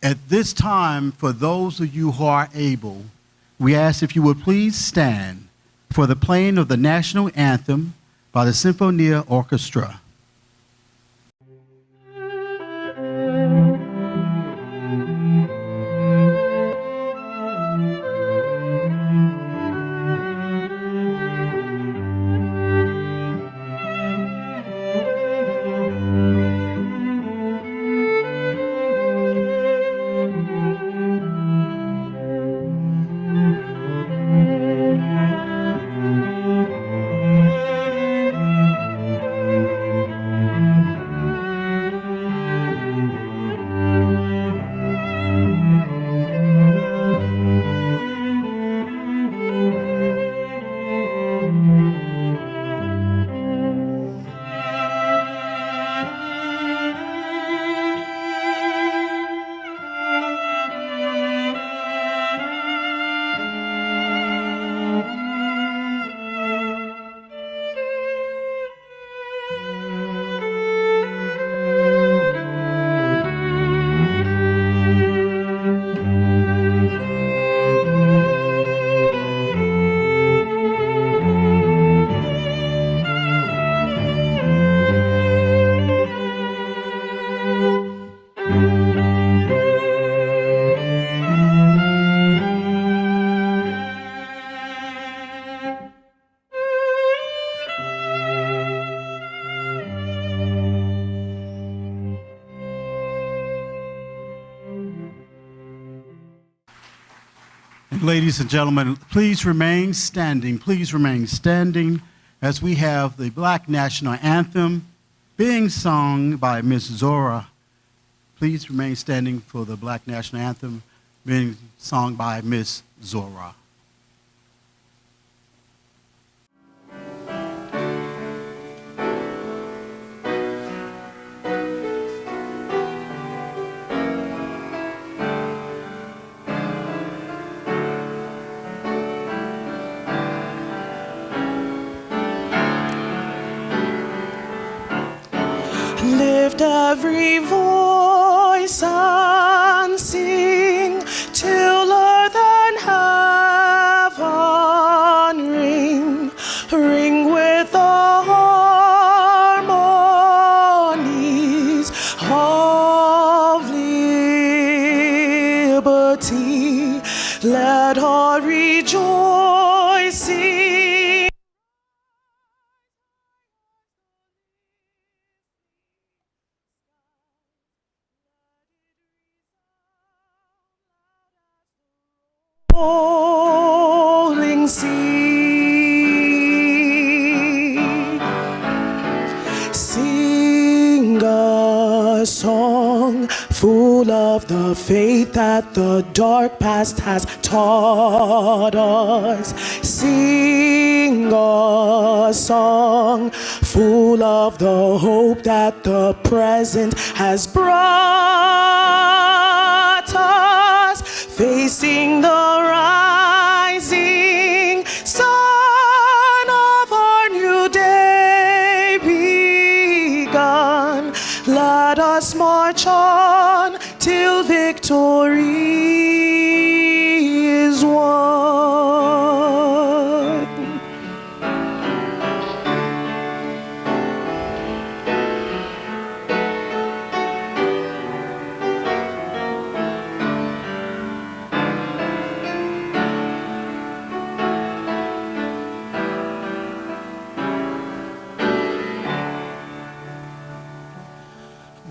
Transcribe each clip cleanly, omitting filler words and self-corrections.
At this time, for those of you who are able, we ask if you would please stand for the playing of the national anthem by the Sinfonia Orchestra. Ladies and gentlemen, please remain standing. Please remain standing as we have the Black National Anthem being sung by Miss Zora. Please remain standing for the Black National Anthem being sung by Miss Zora. Lift every voice and sing till earth and heaven ring, ring with the harmonies of liberty. Let all rejoicing rolling sea. Sing a song full of the faith that the dark past has taught us. Sing a song full of the hope that the present has brought us. Facing the rising sun of our new day begun. Let us march on till victory is won.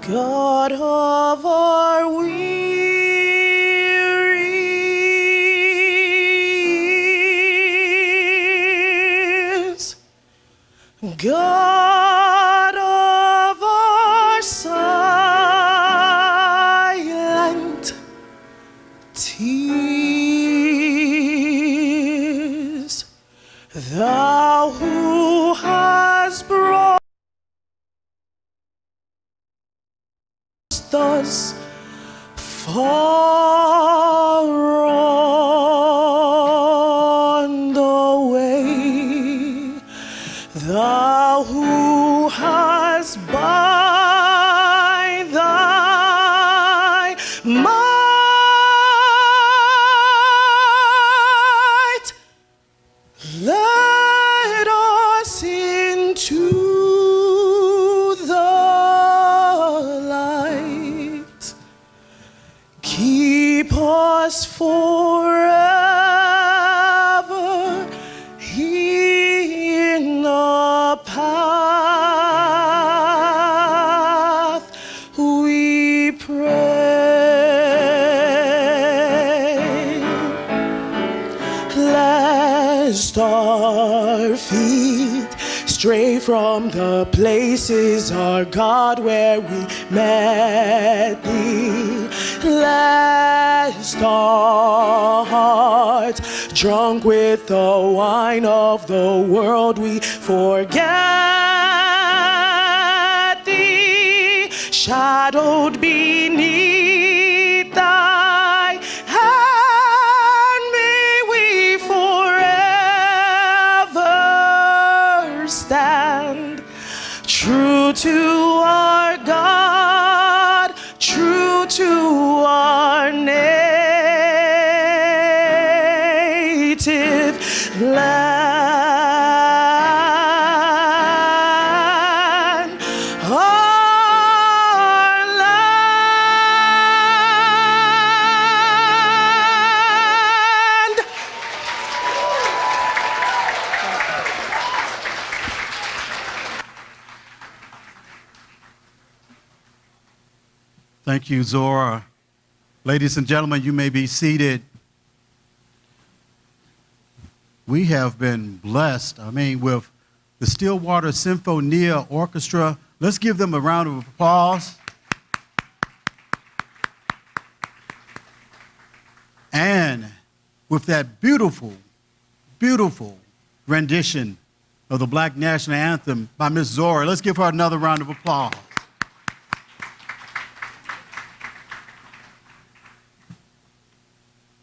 God of our wearies, God of our silent tears, thou who hast brought thus far on the way, thou who hast by thy might keep us forever in the path we pray, lest our feet stray from the places, our God, where we met thee, lest our hearts, drunk with the wine of the world, we forget thee, shadowed beneath thy hand, may we forever stand true to our God, true to our native land, our land. Thank you, Zora. Ladies and gentlemen, you may be seated. We have been blessed, with the Stillwater Sinfonia Orchestra. Let's give them a round of applause. And with that beautiful, beautiful rendition of the Black National Anthem by Miss Zora, let's give her another round of applause.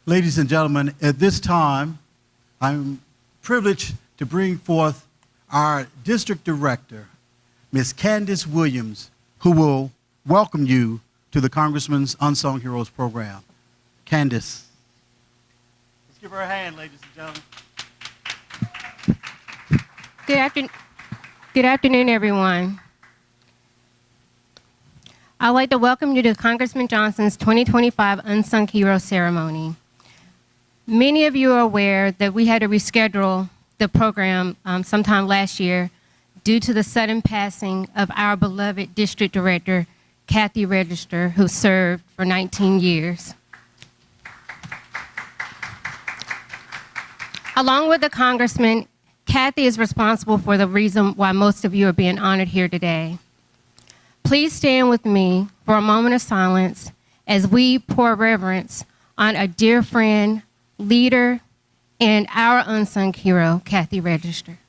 Ladies and gentlemen, at this time, I'm privileged to bring forth our district director, Ms. Candace Williams, who will welcome you to the Congressman's Unsung Heroes program. Candace. Let's give her a hand, ladies and gentlemen. Good afternoon, everyone. I'd like to welcome you to Congressman Johnson's 2025 Unsung Hero Ceremony. Many of you are aware that we had to reschedule the program sometime last year due to the sudden passing of our beloved District Director, Kathy Register, who served for 19 years. Along with the Congressman, Kathy is responsible for the reason why most of you are being honored here today. Please stand with me for a moment of silence as we pour reverence on a dear friend, leader, and our unsung hero, Kathy Register.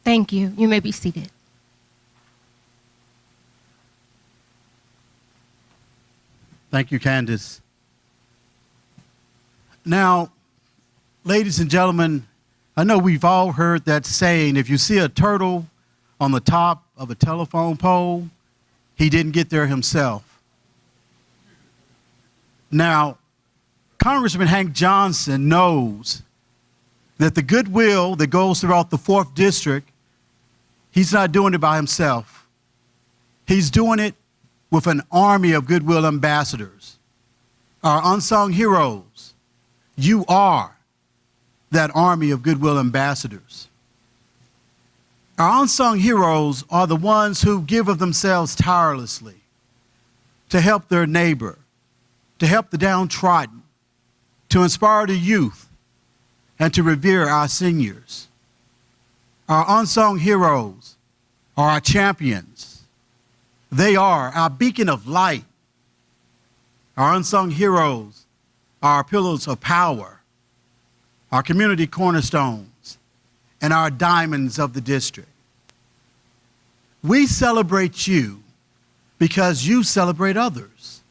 Thank you. You may be seated. Thank you, Candace. Now, ladies and gentlemen, I know we've all heard that saying, if you see a turtle on the top of a telephone pole, he didn't get there himself. Now, Congressman Hank Johnson knows that the goodwill that goes throughout the 4th District, he's not doing it by himself. He's doing it with an army of goodwill ambassadors. Our unsung heroes, you are that army of goodwill ambassadors. Our unsung heroes are the ones who give of themselves tirelessly to help their neighbor, to help the downtrodden, to inspire the youth, and to revere our seniors. Our unsung heroes are our champions. They are our beacon of light. Our unsung heroes are our pillars of power, our community cornerstones, and our diamonds of the district. We celebrate you because you celebrate others.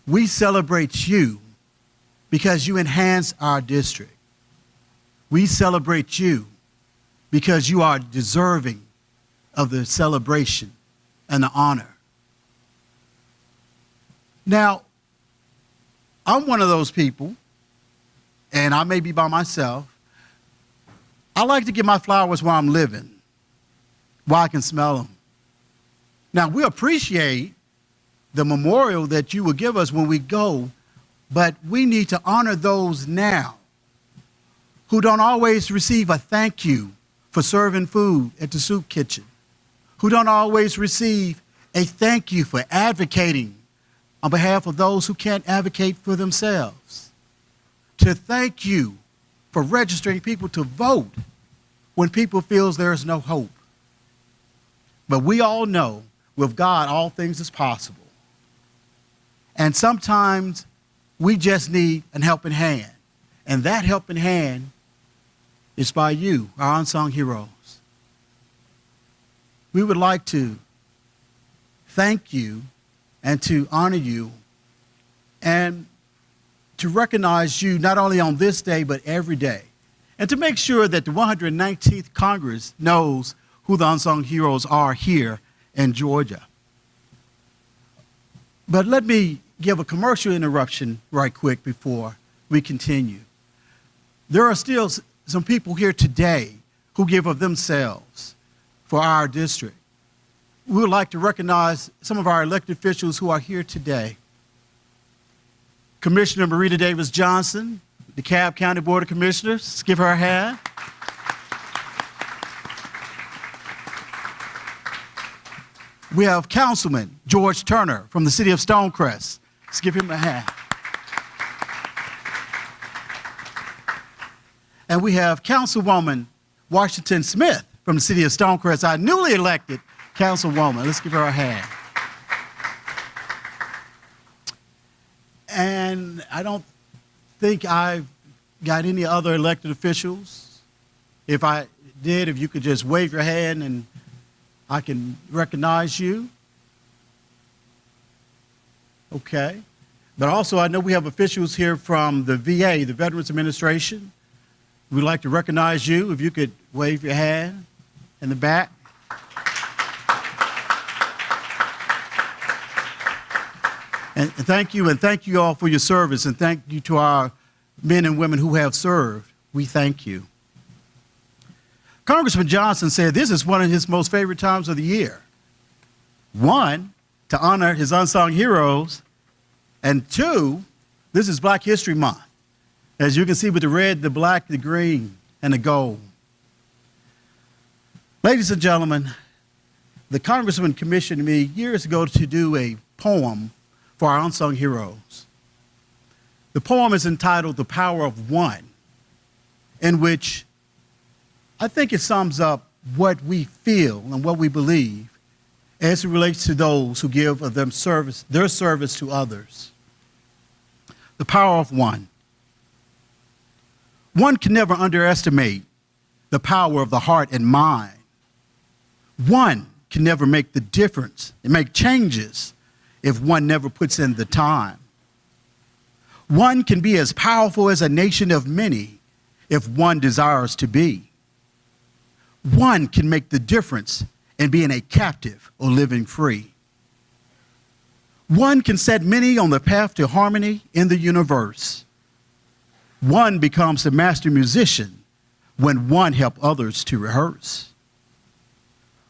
We celebrate you because you enhance our district. We celebrate you because you are deserving of the celebration and the honor. Now, I'm one of those people and I may be by myself, I like to get my flowers while I'm living, while I can smell them. Now, we appreciate the memorial that you will give us when we go, but we need to honor those now who don't always receive a thank you for serving food at the soup kitchen, who don't always receive a thank you for advocating on behalf of those who can't advocate for themselves, to thank you for registering people to vote when people feels there is no hope. But we all know with God, all things is possible. And sometimes we just need a helping hand. And that helping hand is by you, our unsung heroes. We would like to thank you and to honor you and to recognize you not only on this day, but every day. And to make sure that the 119th Congress knows who the unsung heroes are here in Georgia. But let me give a commercial interruption right quick before we continue. There are still some people here today who give of themselves for our district. We would like to recognize some of our elected officials who are here today. Commissioner Marita Davis Johnson, the DeKalb County Board of Commissioners. Let's give her a hand. We have Councilman George Turner from the city of Stonecrest. Let's give him a hand. And we have Councilwoman Washington Smith from the city of Stonecrest, our newly elected Councilwoman. Let's give her a hand. And I don't think I've got any other elected officials. If I did, if you could just wave your hand and I can recognize you. Okay. But also, I know we have officials here from the VA, the Veterans Administration. We'd like to recognize you. If you could wave your hand in the back. And thank you all for your service, and thank you to our men and women who have served. We thank you. Congressman Johnson said this is one of his most favorite times of the year. One, to honor his unsung heroes, and two, this is Black History Month. As you can see with the red, the black, the green, and the gold. Ladies and gentlemen, the congressman commissioned me years ago to do a poem for our unsung heroes. The poem is entitled The Power of One, in which I think it sums up what we feel and what we believe as it relates to those who give of them service, their service to others. The power of one. One can never underestimate the power of the heart and mind. One can never make the difference and make changes if one never puts in the time. One can be as powerful as a nation of many if one desires to be. One can make the difference in being a captive or living free. One can set many on the path to harmony in the universe. One becomes a master musician when one helps others to rehearse.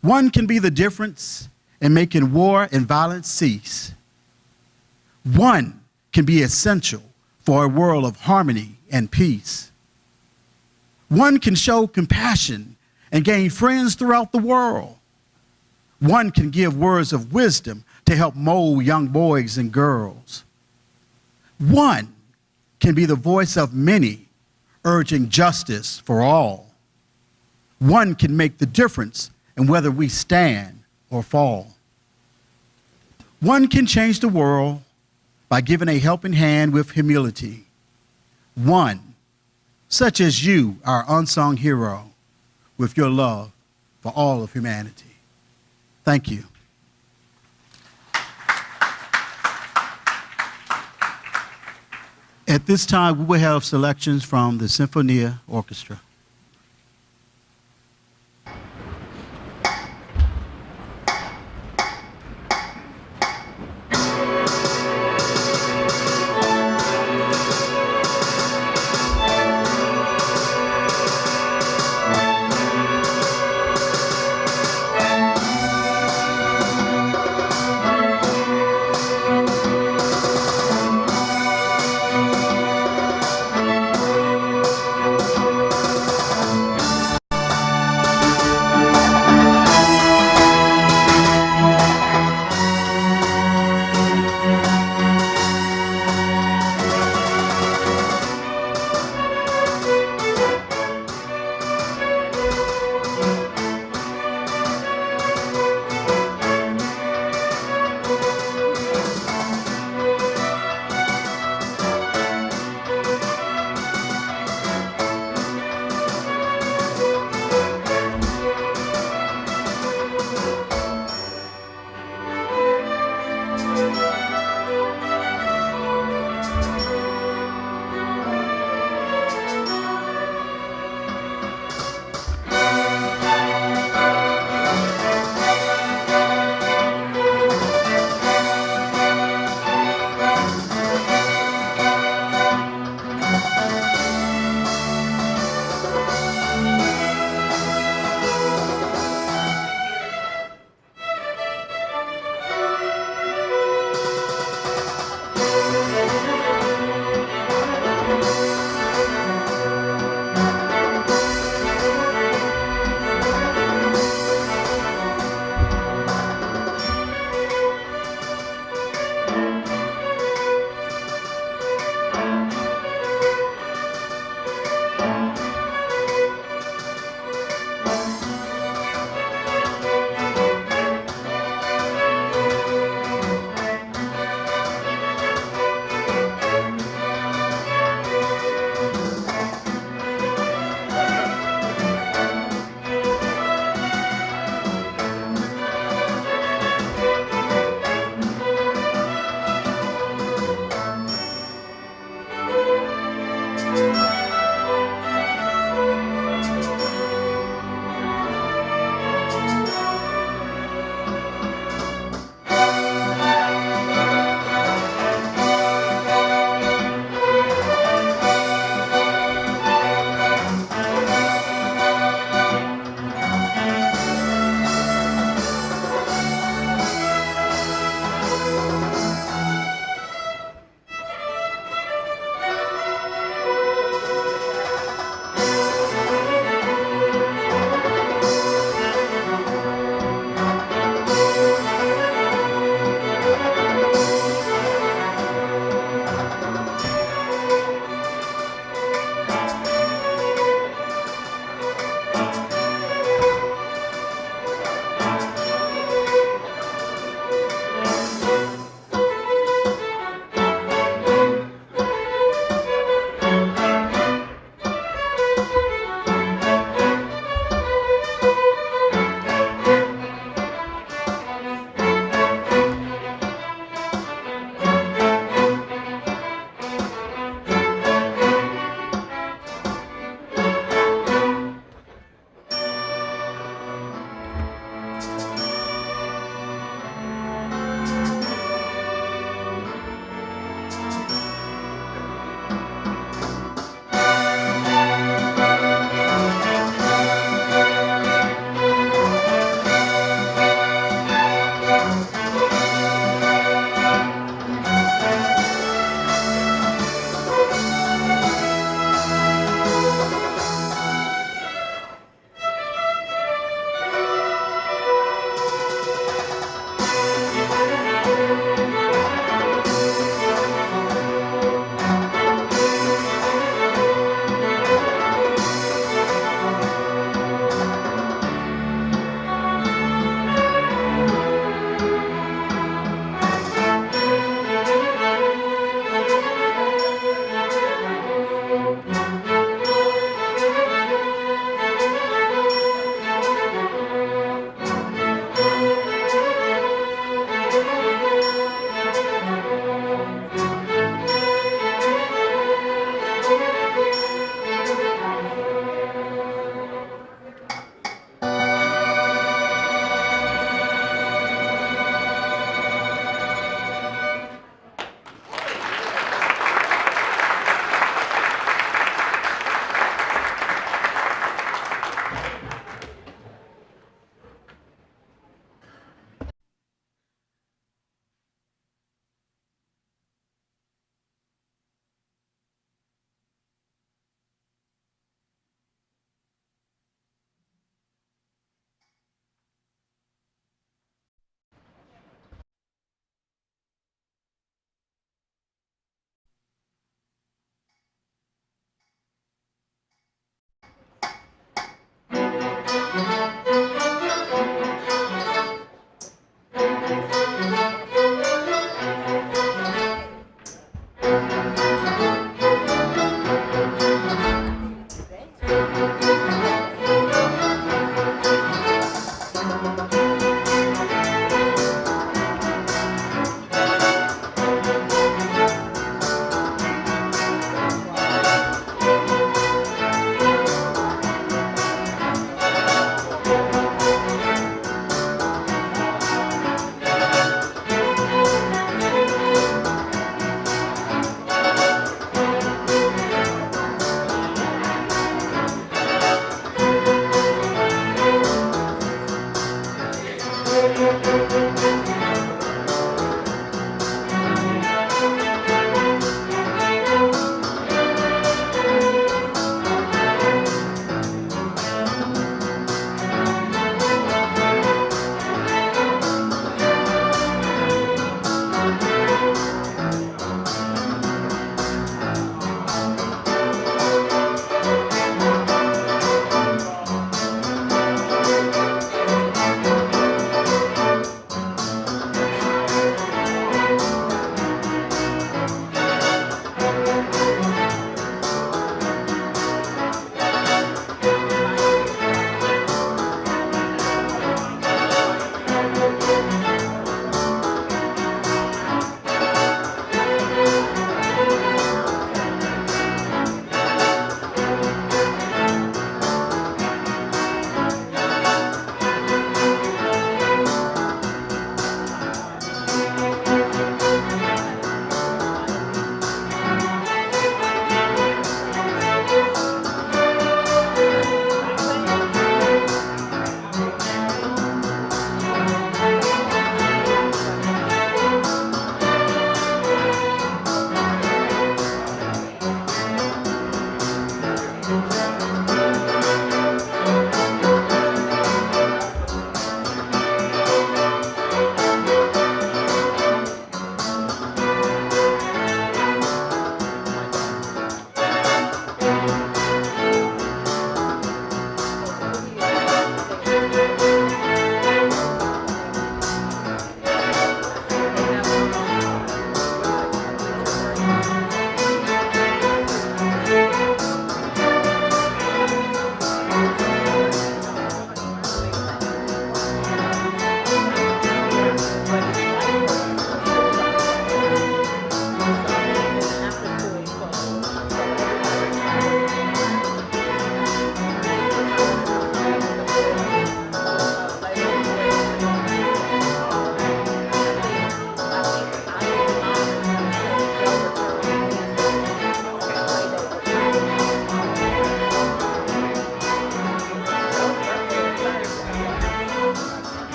One can be the difference in making war and violence cease. One can be essential for a world of harmony and peace. One can show compassion and gain friends throughout the world. One can give words of wisdom to help mold young boys and girls. One can be the voice of many, urging justice for all. One can make the difference in whether we stand or fall. One can change the world by giving a helping hand with humility. One, such as you, our unsung hero, with your love for all of humanity. Thank you. At this time, we will have selections from the Sinfonia Orchestra.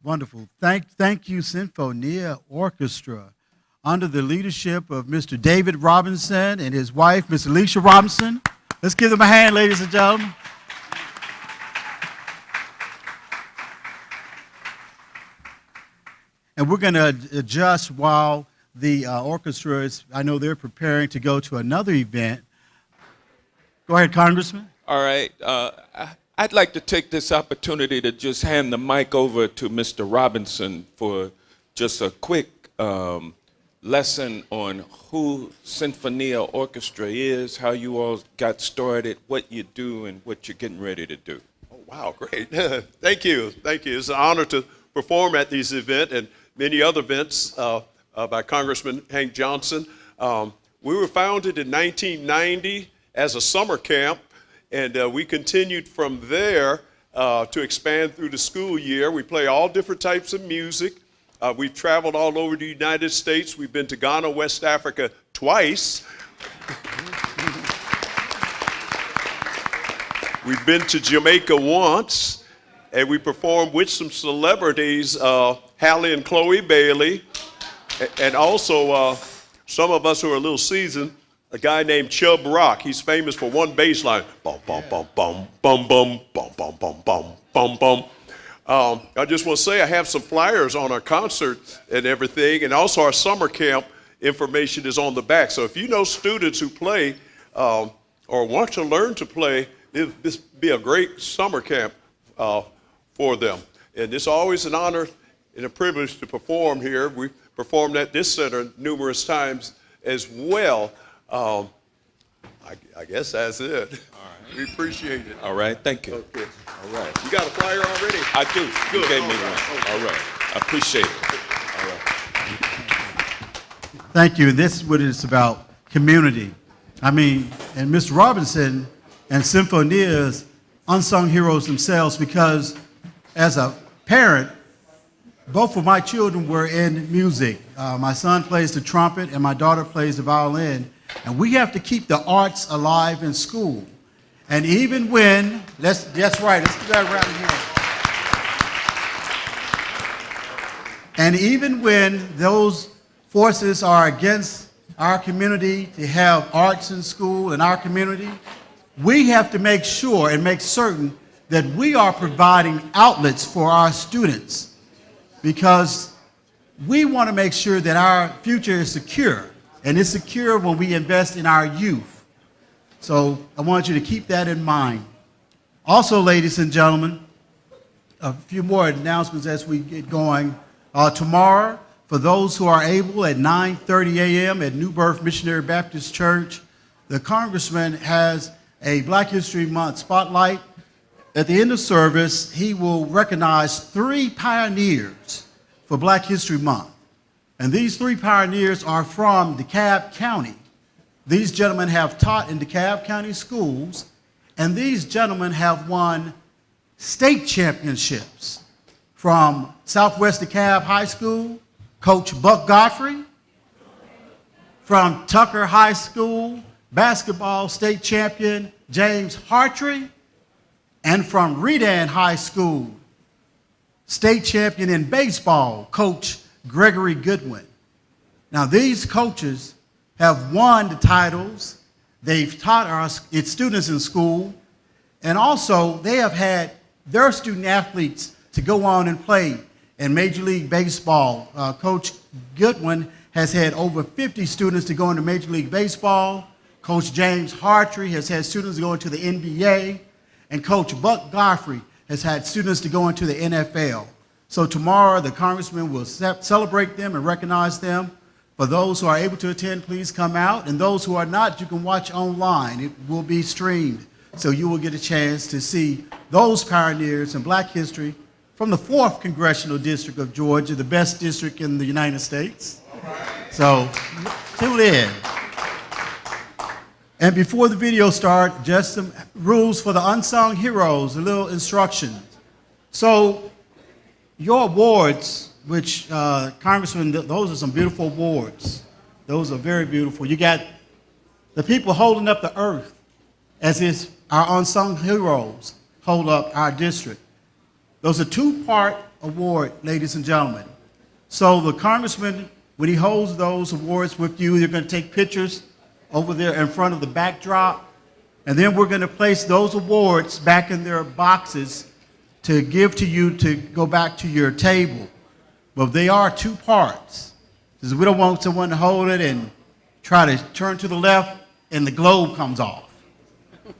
Wonderful. Thank you, Sinfonia Orchestra, under the leadership of Mr. David Robinson and his wife, Miss Alicia Robinson. Let's give them a hand, ladies and gentlemen. And we're going to adjust while the orchestra is, I know they're preparing to go to another event. Go ahead, Congressman. All right. I'd like to take this opportunity to just hand the mic over to Mr. Robinson for just a quick lesson on who Sinfonia Orchestra is, how you all got started, what you do, and what you're getting ready to do. Oh, wow, great. Thank you. Thank you. It's an honor to perform at this event and many other events by Congressman Hank Johnson. We were founded in 1990 as a summer camp, and we continued from there to expand through the school year. We play all different types of music. We've traveled all over the United States. We've been to Ghana, West Africa twice. We've been to Jamaica once, and we performed with some celebrities, Halle and Chloe Bailey, and also some of us who are a little seasoned, a guy named Chub Rock. He's famous for one bass line. Bum, bum, bum, bum, bum, bum, bum, bum, bum, bum, bum, bum. I just want to say I have some flyers on our concert and everything, and also our summer camp information is on the back. So if you know students who play or want to learn to play, this would be a great summer camp for them. And it's always an honor and a privilege to perform here. We performed at this center numerous times as well. I guess that's it. All right. We appreciate it. All right. Thank you. Okay. All right. You got a flyer already? I do. Good. You gave me All one. right. Okay. All right. I appreciate it. All right. Thank you. This is what it's about, community. I mean, and Mr. Robinson and Sinfonia's unsung heroes themselves, because as a parent, both of my children were in music. My son plays the trumpet and my daughter plays the violin. And we have to keep the arts alive in school. And even when, that's right, let's do that around here. And even when those forces are against our community to have arts in school in our community, we have to make sure and make certain that we are providing outlets for our students, because we want to make sure that our future is secure, and it's secure when we invest in our youth. So I want you to keep that in mind. Also, ladies and gentlemen, a few more announcements as we get going. Tomorrow, for those who are able, at 9:30 a.m. at New Birth Missionary Baptist Church, the Congressman has a Black History Month spotlight. At the end of service, he will recognize 3 pioneers for Black History Month. And these 3 pioneers are from DeKalb County. These gentlemen have taught in DeKalb County schools, and these gentlemen have won state championships. From Southwest DeKalb High School, Coach Buck Godfrey. From Tucker High School, basketball state champion James Hartree. And from Redan High School, state champion in baseball, Coach Gregory Goodwin. Now, these coaches have won the titles. They've taught its students in school, and also they have had their student athletes to go on and play in Major League Baseball. Coach Goodwin has had over 50 students to go into Major League Baseball. Coach James Hartree has had students go into the NBA. And Coach Buck Godfrey has had students to go into the NFL. So tomorrow, the Congressman will celebrate them and recognize them. For those who are able to attend, please come out. And those who are not, you can watch online. It will be streamed. So you will get a chance to see those pioneers in Black history from the 4th Congressional District of Georgia, the best district in the United States. So tune in. And before the video starts, just some rules for the unsung heroes, a little instructions. So your awards, which, Congressman, those are some beautiful awards. Those are very beautiful. You got the people holding up the earth as is our unsung heroes hold up our district. Those are 2-part award, ladies and gentlemen. So the congressman, when he holds those awards with you, you're going to take pictures over there in front of the backdrop, and then we're going to place those awards back in their boxes to give to you to go back to your table. But they are two parts, because we don't want someone to hold it and try to turn to the left and the globe comes off,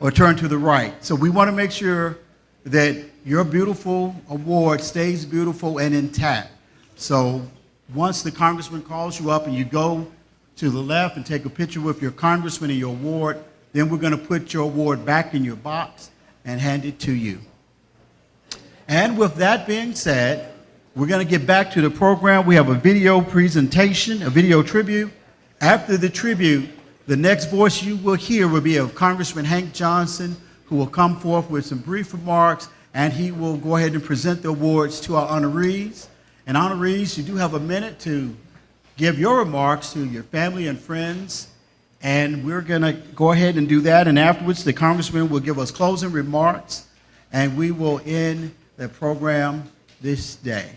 or turn to the right. So we want to make sure that your beautiful award stays beautiful and intact. So once the congressman calls you up and you go to the left and take a picture with your congressman and your award, then we're going to put your award back in your box and hand it to you. And with that being said, we're going to get back to the program. We have a video presentation, a video tribute. After the tribute, the next voice you will hear will be of Congressman Hank Johnson, who will come forth with some brief remarks, and he will go ahead and present the awards to our honorees. And honorees, you do have a minute to give your remarks to your family and friends, and we're going to go ahead and do that. And afterwards, the congressman will give us closing remarks, and we will end the program this day.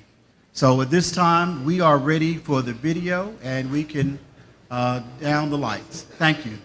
So at this time, we are ready for the video, and we can down the lights. Thank you.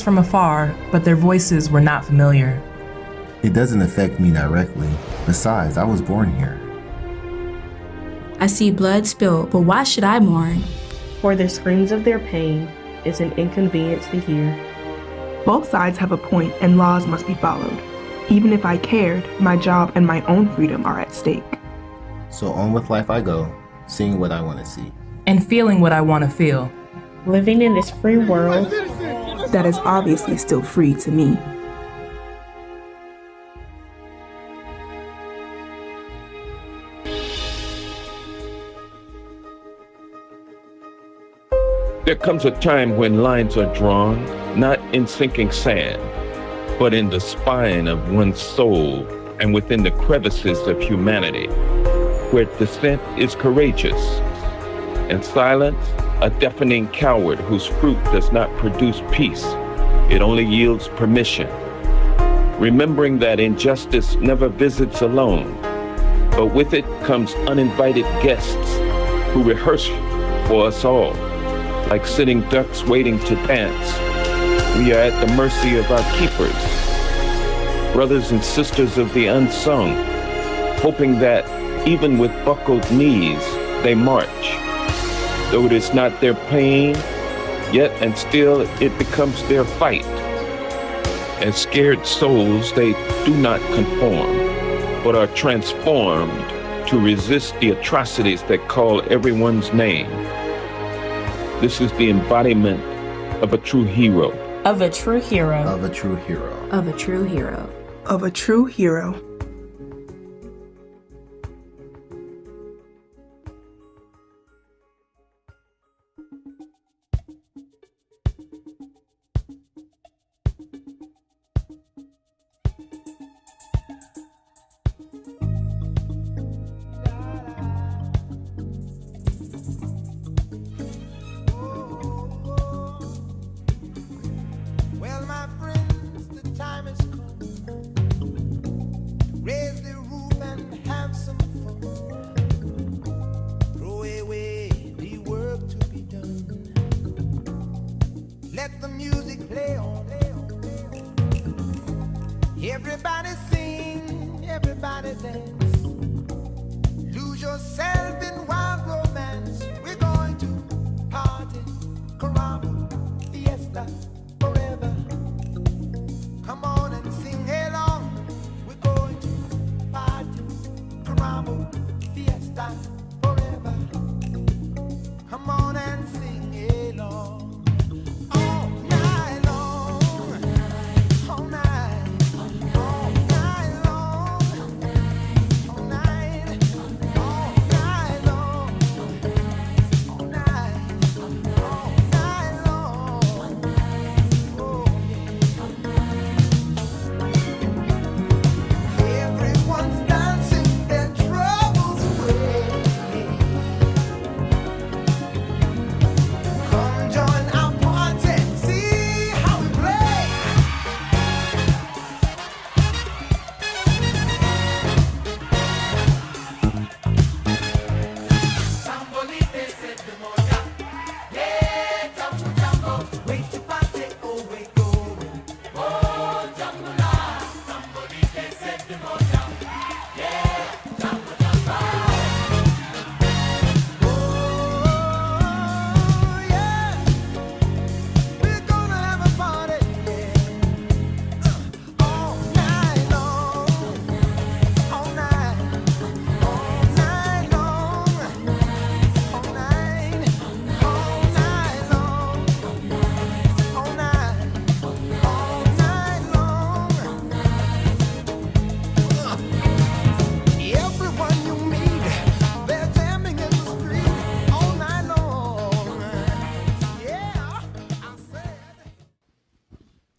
From afar, but their voices were not familiar. It doesn't affect me directly. Besides, I was born here. I see blood spilled, but why should I mourn? For the screams of their pain is an inconvenience to hear. Both sides have a point and laws must be followed. Even if I cared, my job and my own freedom are at stake. So on with life I go, seeing what I want to see. And feeling what I want to feel. Living in this free world that is obviously still free to me. There comes a time when lines are drawn, not in sinking sand, but in the spine of one's soul and within the crevices of humanity, where dissent is courageous, and silence a deafening coward whose fruit does not produce peace. It only yields permission. Remembering that injustice never visits alone, but with it comes uninvited guests who rehearse for us all. Like sitting ducks waiting to dance, we are at the mercy of our keepers, brothers and sisters of the unsung, hoping that even with buckled knees, they march. Though it is not their pain, yet and still it becomes their fight. As scared souls, they do not conform, but are transformed to resist the atrocities that call everyone's name. This is the embodiment of a true hero. Of a true hero. Of a true hero. Of a true hero. Of a true hero. Well, my friends, the time has come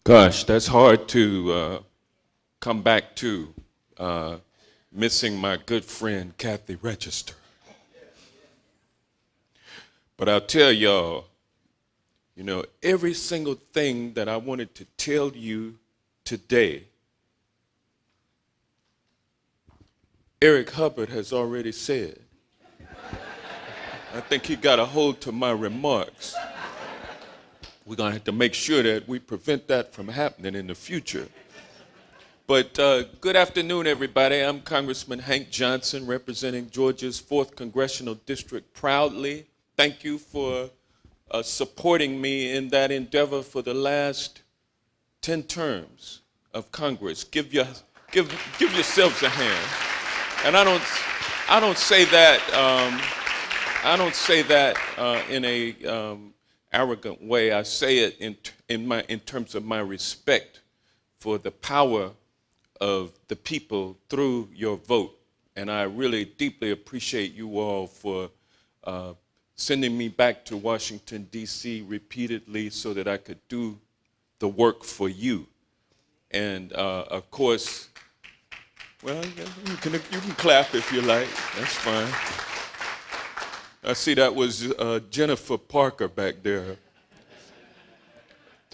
Gosh, that's hard to come back to, missing my good friend Kathy Register. But I'll tell y'all, you know, every single thing that I wanted to tell you today, Eric Hubbard has already said. I think he got a hold to my remarks. We're going to have to make sure that we prevent that from happening in the future. But good afternoon, everybody. I'm Congressman Hank Johnson, representing Georgia's 4th Congressional District proudly. Thank you for supporting me in that endeavor for the last 10 terms of Congress. Give yourselves a hand. And I don't say that in a arrogant way. I say it in terms of my respect for the power of the people through your vote. And I really deeply appreciate you all for sending me back to Washington, D.C. repeatedly so that I could do the work for you. And of course, well, you can clap if you like. That's fine. I see that was Jennifer Parker back there.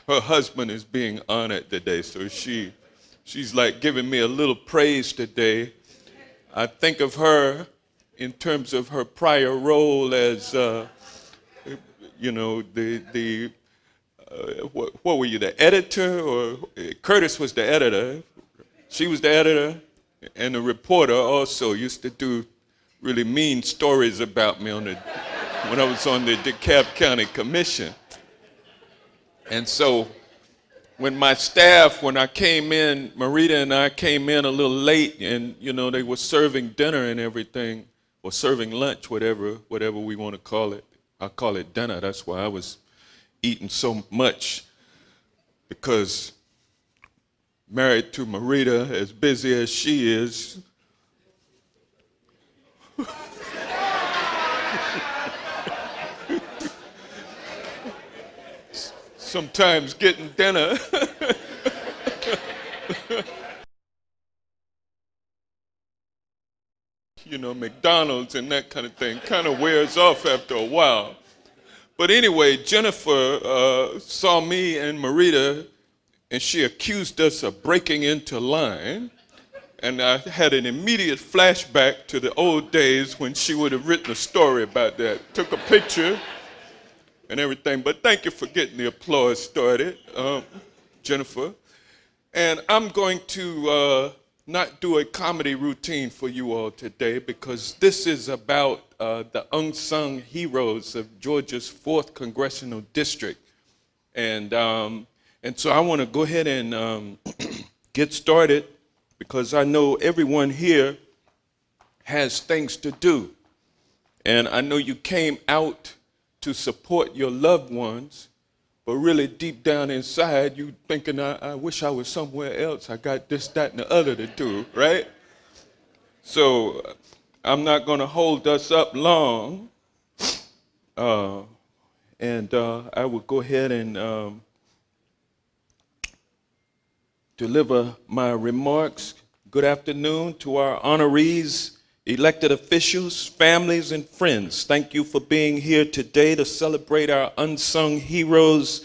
Her husband is being honored today, so she's like giving me a little praise today. I think of her in terms of her prior role as, you know, what were you, the editor? Or Curtis was the editor. She was the editor, and the reporter also used to do really mean stories about me when I was on the DeKalb County Commission. And so when my staff, when I came in, Marita and I came in a little late, and you know, they were serving dinner and everything, or serving lunch, whatever we want to call it. I call it dinner. That's why I was eating so much, because married to Marita, as busy as she is, sometimes getting dinner you know, McDonald's and that kind of thing kind of wears off after a while. But anyway, Jennifer saw me and Marita, and she accused us of breaking into line. And I had an immediate flashback to the old days when she would have written a story about that. Took a picture and everything. But thank you for getting the applause started, Jennifer. And I'm going to not do a comedy routine for you all today, because this is about the unsung heroes of Georgia's 4th Congressional District. And so I want to go ahead and get started, because I know everyone here has things to do. And I know you came out to support your loved ones, but really deep down inside, you thinking, I wish I was somewhere else. I got this, that, and the other to do, right? So I'm not going to hold us up long. And I will go ahead and deliver my remarks. Good afternoon to our honorees, elected officials, families, and friends. Thank you for being here today to celebrate our Unsung Heroes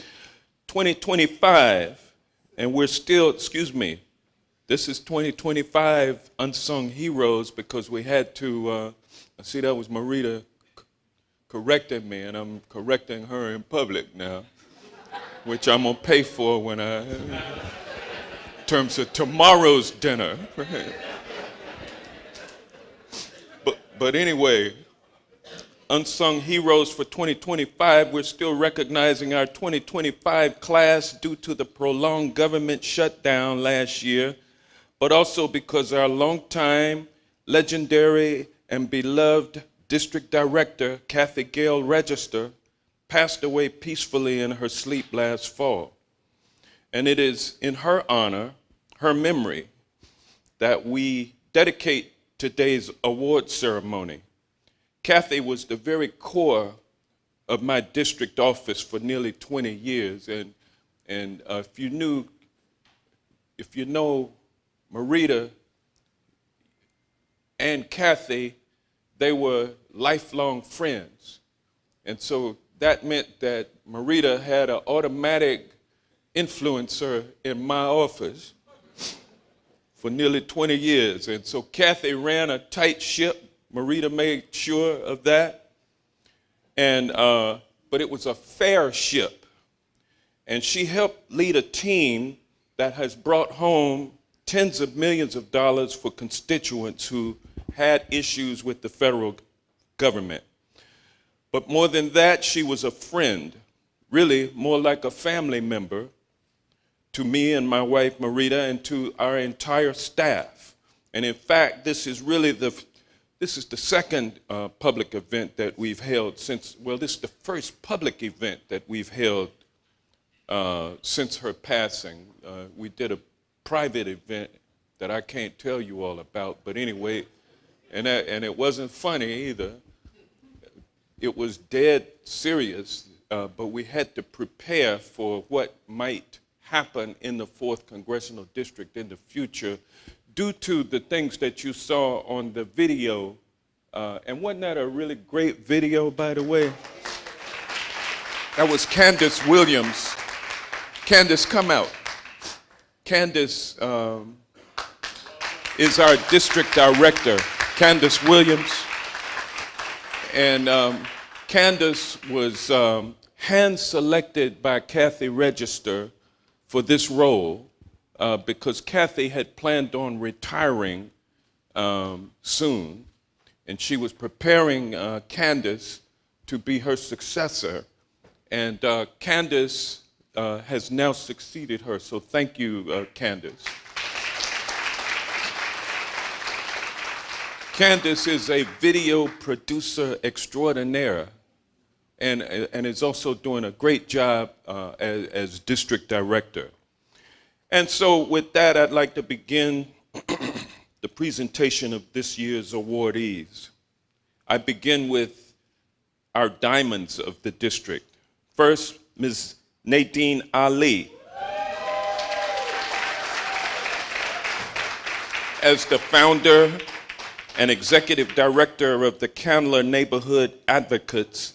2025. And we're still, this is 2025 Unsung Heroes, because we had to, I see that was Marita correcting me, and I'm correcting her in public now, which I'm gonna pay for when in terms of tomorrow's dinner. But anyway, Unsung Heroes for 2025, we're still recognizing our 2025 class due to the prolonged government shutdown last year, but also because our longtime, legendary, and beloved District Director, Kathy Gale Register, passed away peacefully in her sleep last fall. And it is in her honor, her memory, that we dedicate today's award ceremony. Kathy was the very core of my district office for nearly 20 years. And if you knew if you know Marita and Kathy, they were lifelong friends. And so that meant that Marita had an automatic influencer in my office for nearly 20 years. And so Kathy ran a tight ship. Marita made sure of that. And, but it was a fair ship. And she helped lead a team that has brought home tens of millions of dollars for constituents who had issues with the federal government. But more than that, she was a friend, really more like a family member to me and my wife Marita and to our entire staff. And in fact, this is the second public event that we've held since, well, this is the first public event that we've held since her passing. We did a private event that I can't tell you all about, but anyway, and it wasn't funny either. It was dead serious, but we had to prepare for what might happen in the 4th Congressional District in the future due to the things that you saw on the video. And wasn't that a really great video, by the way? That was Candace Williams. Candace, come out. Candace is our district director, Candace Williams. And Candace was hand-selected by Kathy Register for this role because Kathy had planned on retiring soon, and she was preparing Candace to be her successor. And Candace has now succeeded her, so thank you, Candace. Candace is a video producer extraordinaire and is also doing a great job as district director. And so with that, I'd like to begin the presentation of this year's awardees. I begin with our diamonds of the district. First, Ms. Nadine Ali. As the founder and executive director of the Candler Neighborhood Advocates,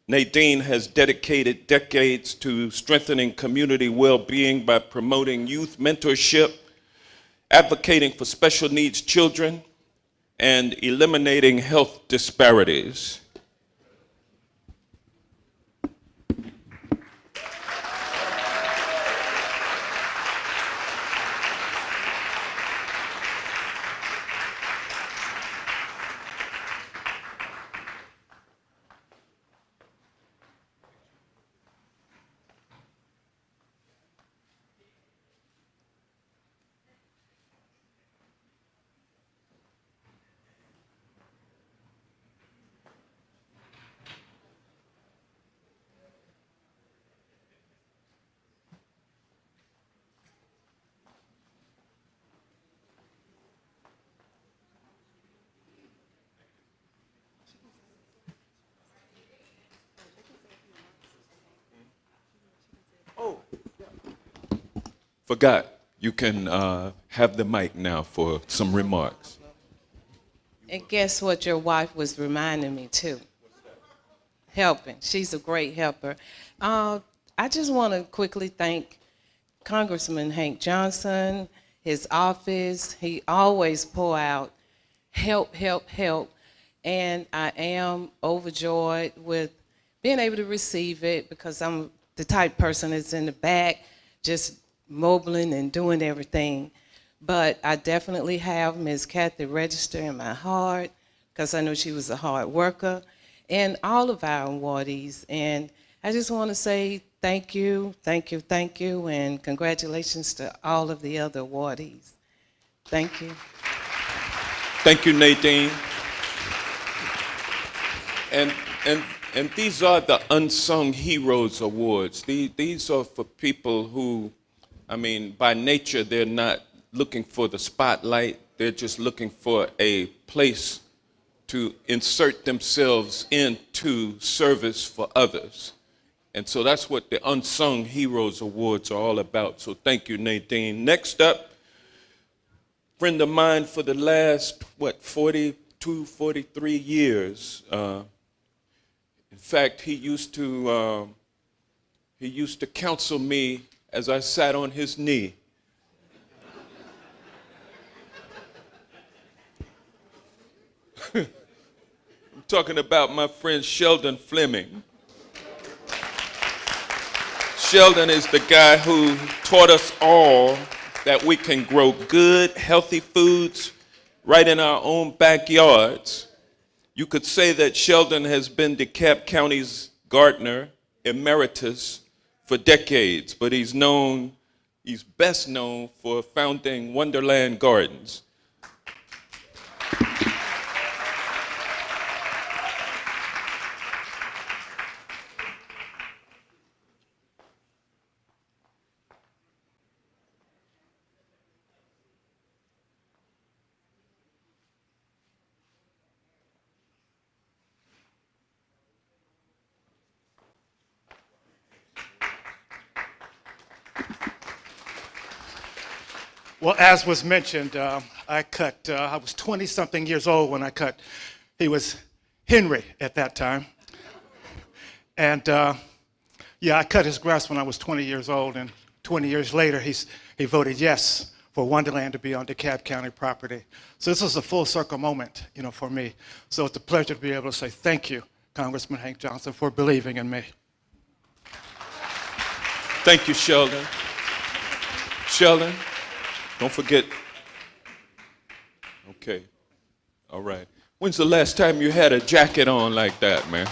Nadine has dedicated decades to strengthening community well-being by promoting youth mentorship, advocating for special needs children, and eliminating health disparities. Forgot, you can have the mic now for some remarks. And guess what your wife was reminding me too? Helping. She's a great helper. I just want to quickly thank Congressman Hank Johnson, his office. He always pour out help, help, help. And I am overjoyed with being able to receive it because I'm the type person that's in the back, just mobiling and doing everything. But I definitely have Ms. Kathy Register in my heart because I know she was a hard worker, and all of our awardees. And I just want to say thank you, thank you, thank you, and congratulations to all of the other awardees. Thank you. Thank you, Nadine. And these are the Unsung Heroes Awards. These are for people who, I mean, by nature, they're not looking for the spotlight. They're just looking for a place to insert themselves into service for others. And so that's what the Unsung Heroes Awards are all about. So thank you, Nadine. Next up, friend of mine for the last, 42, 43 years. In fact, he used to counsel me as I sat on his knee. I'm talking about my friend Sheldon Fleming. Sheldon is the guy who taught us all that we can grow good, healthy foods right in our own backyards. You could say that Sheldon has been DeKalb County's gardener emeritus for decades, but he's best known for founding Wonderland Gardens. Well, as was mentioned, I was 20-something years old when I cut. He was Henry at that time. And I cut his grass when I was 20 years old, and 20 years later, he voted yes for Wonderland to be on DeKalb County property. So this was a full circle moment, for me. So it's a pleasure to be able to say thank you, Congressman Hank Johnson, for believing in me. Thank you, Sheldon. Sheldon, don't forget. Okay, all right. When's the last time you had a jacket on like that, man?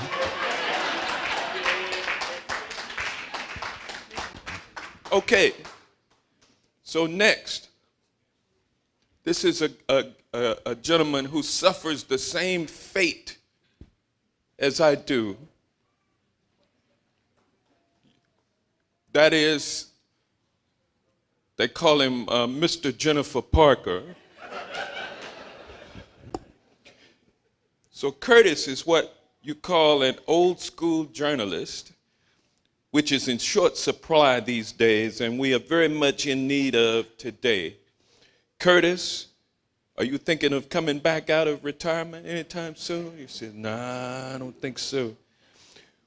Okay, so next, this is a gentleman who suffers the same fate as I do. That is, they call him Mr. Jennifer Parker. So Curtis is what you call an old school journalist, which is in short supply these days, and we are very much in need of today. Curtis, are you thinking of coming back out of retirement anytime soon? You said, nah, I don't think so.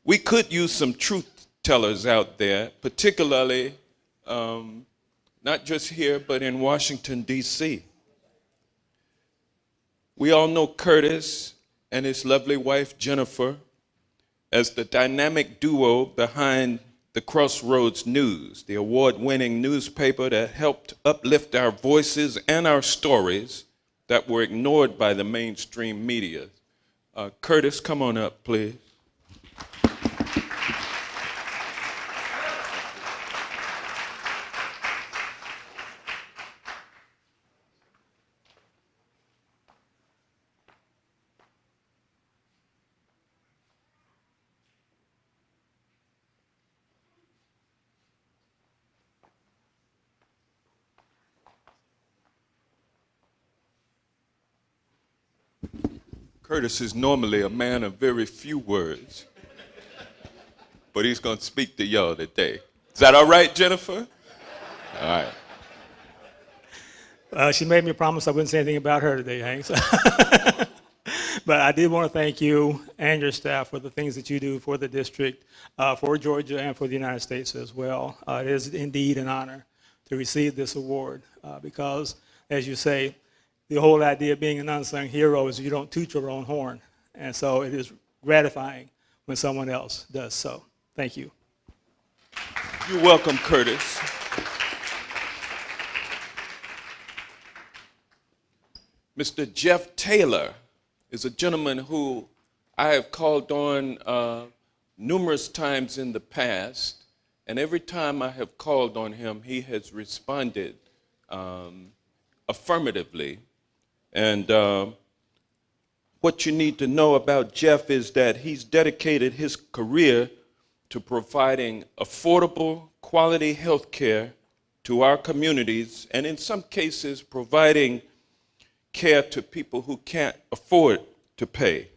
We could use some truth tellers out there, particularly not just here, but in Washington, D.C. We all know Curtis and his lovely wife, Jennifer, as the dynamic duo behind the Crossroads News, the award-winning newspaper that helped uplift our voices and our stories that were ignored by the mainstream media. Curtis, come on up, please. Curtis is normally a man of very few words, but he's going to speak to y'all today. Is that all right, Jennifer? All right. She made me promise I wouldn't say anything about her today, Hank. But I did want to thank you and your staff for the things that you do for the district, for Georgia, and for the United States as well. It is indeed an honor to receive this award because, as you say, the whole idea of being an unsung hero is you don't toot your own horn. And so it is gratifying when someone else does so. Thank you. You're welcome, Curtis. Mr. Jeff Taylor is a gentleman who I have called on numerous times in the past, and every time I have called on him, he has responded affirmatively. And what you need to know about Jeff is that he's dedicated his career to providing affordable, quality health care to our communities, and in some cases, providing care to people who can't afford to pay.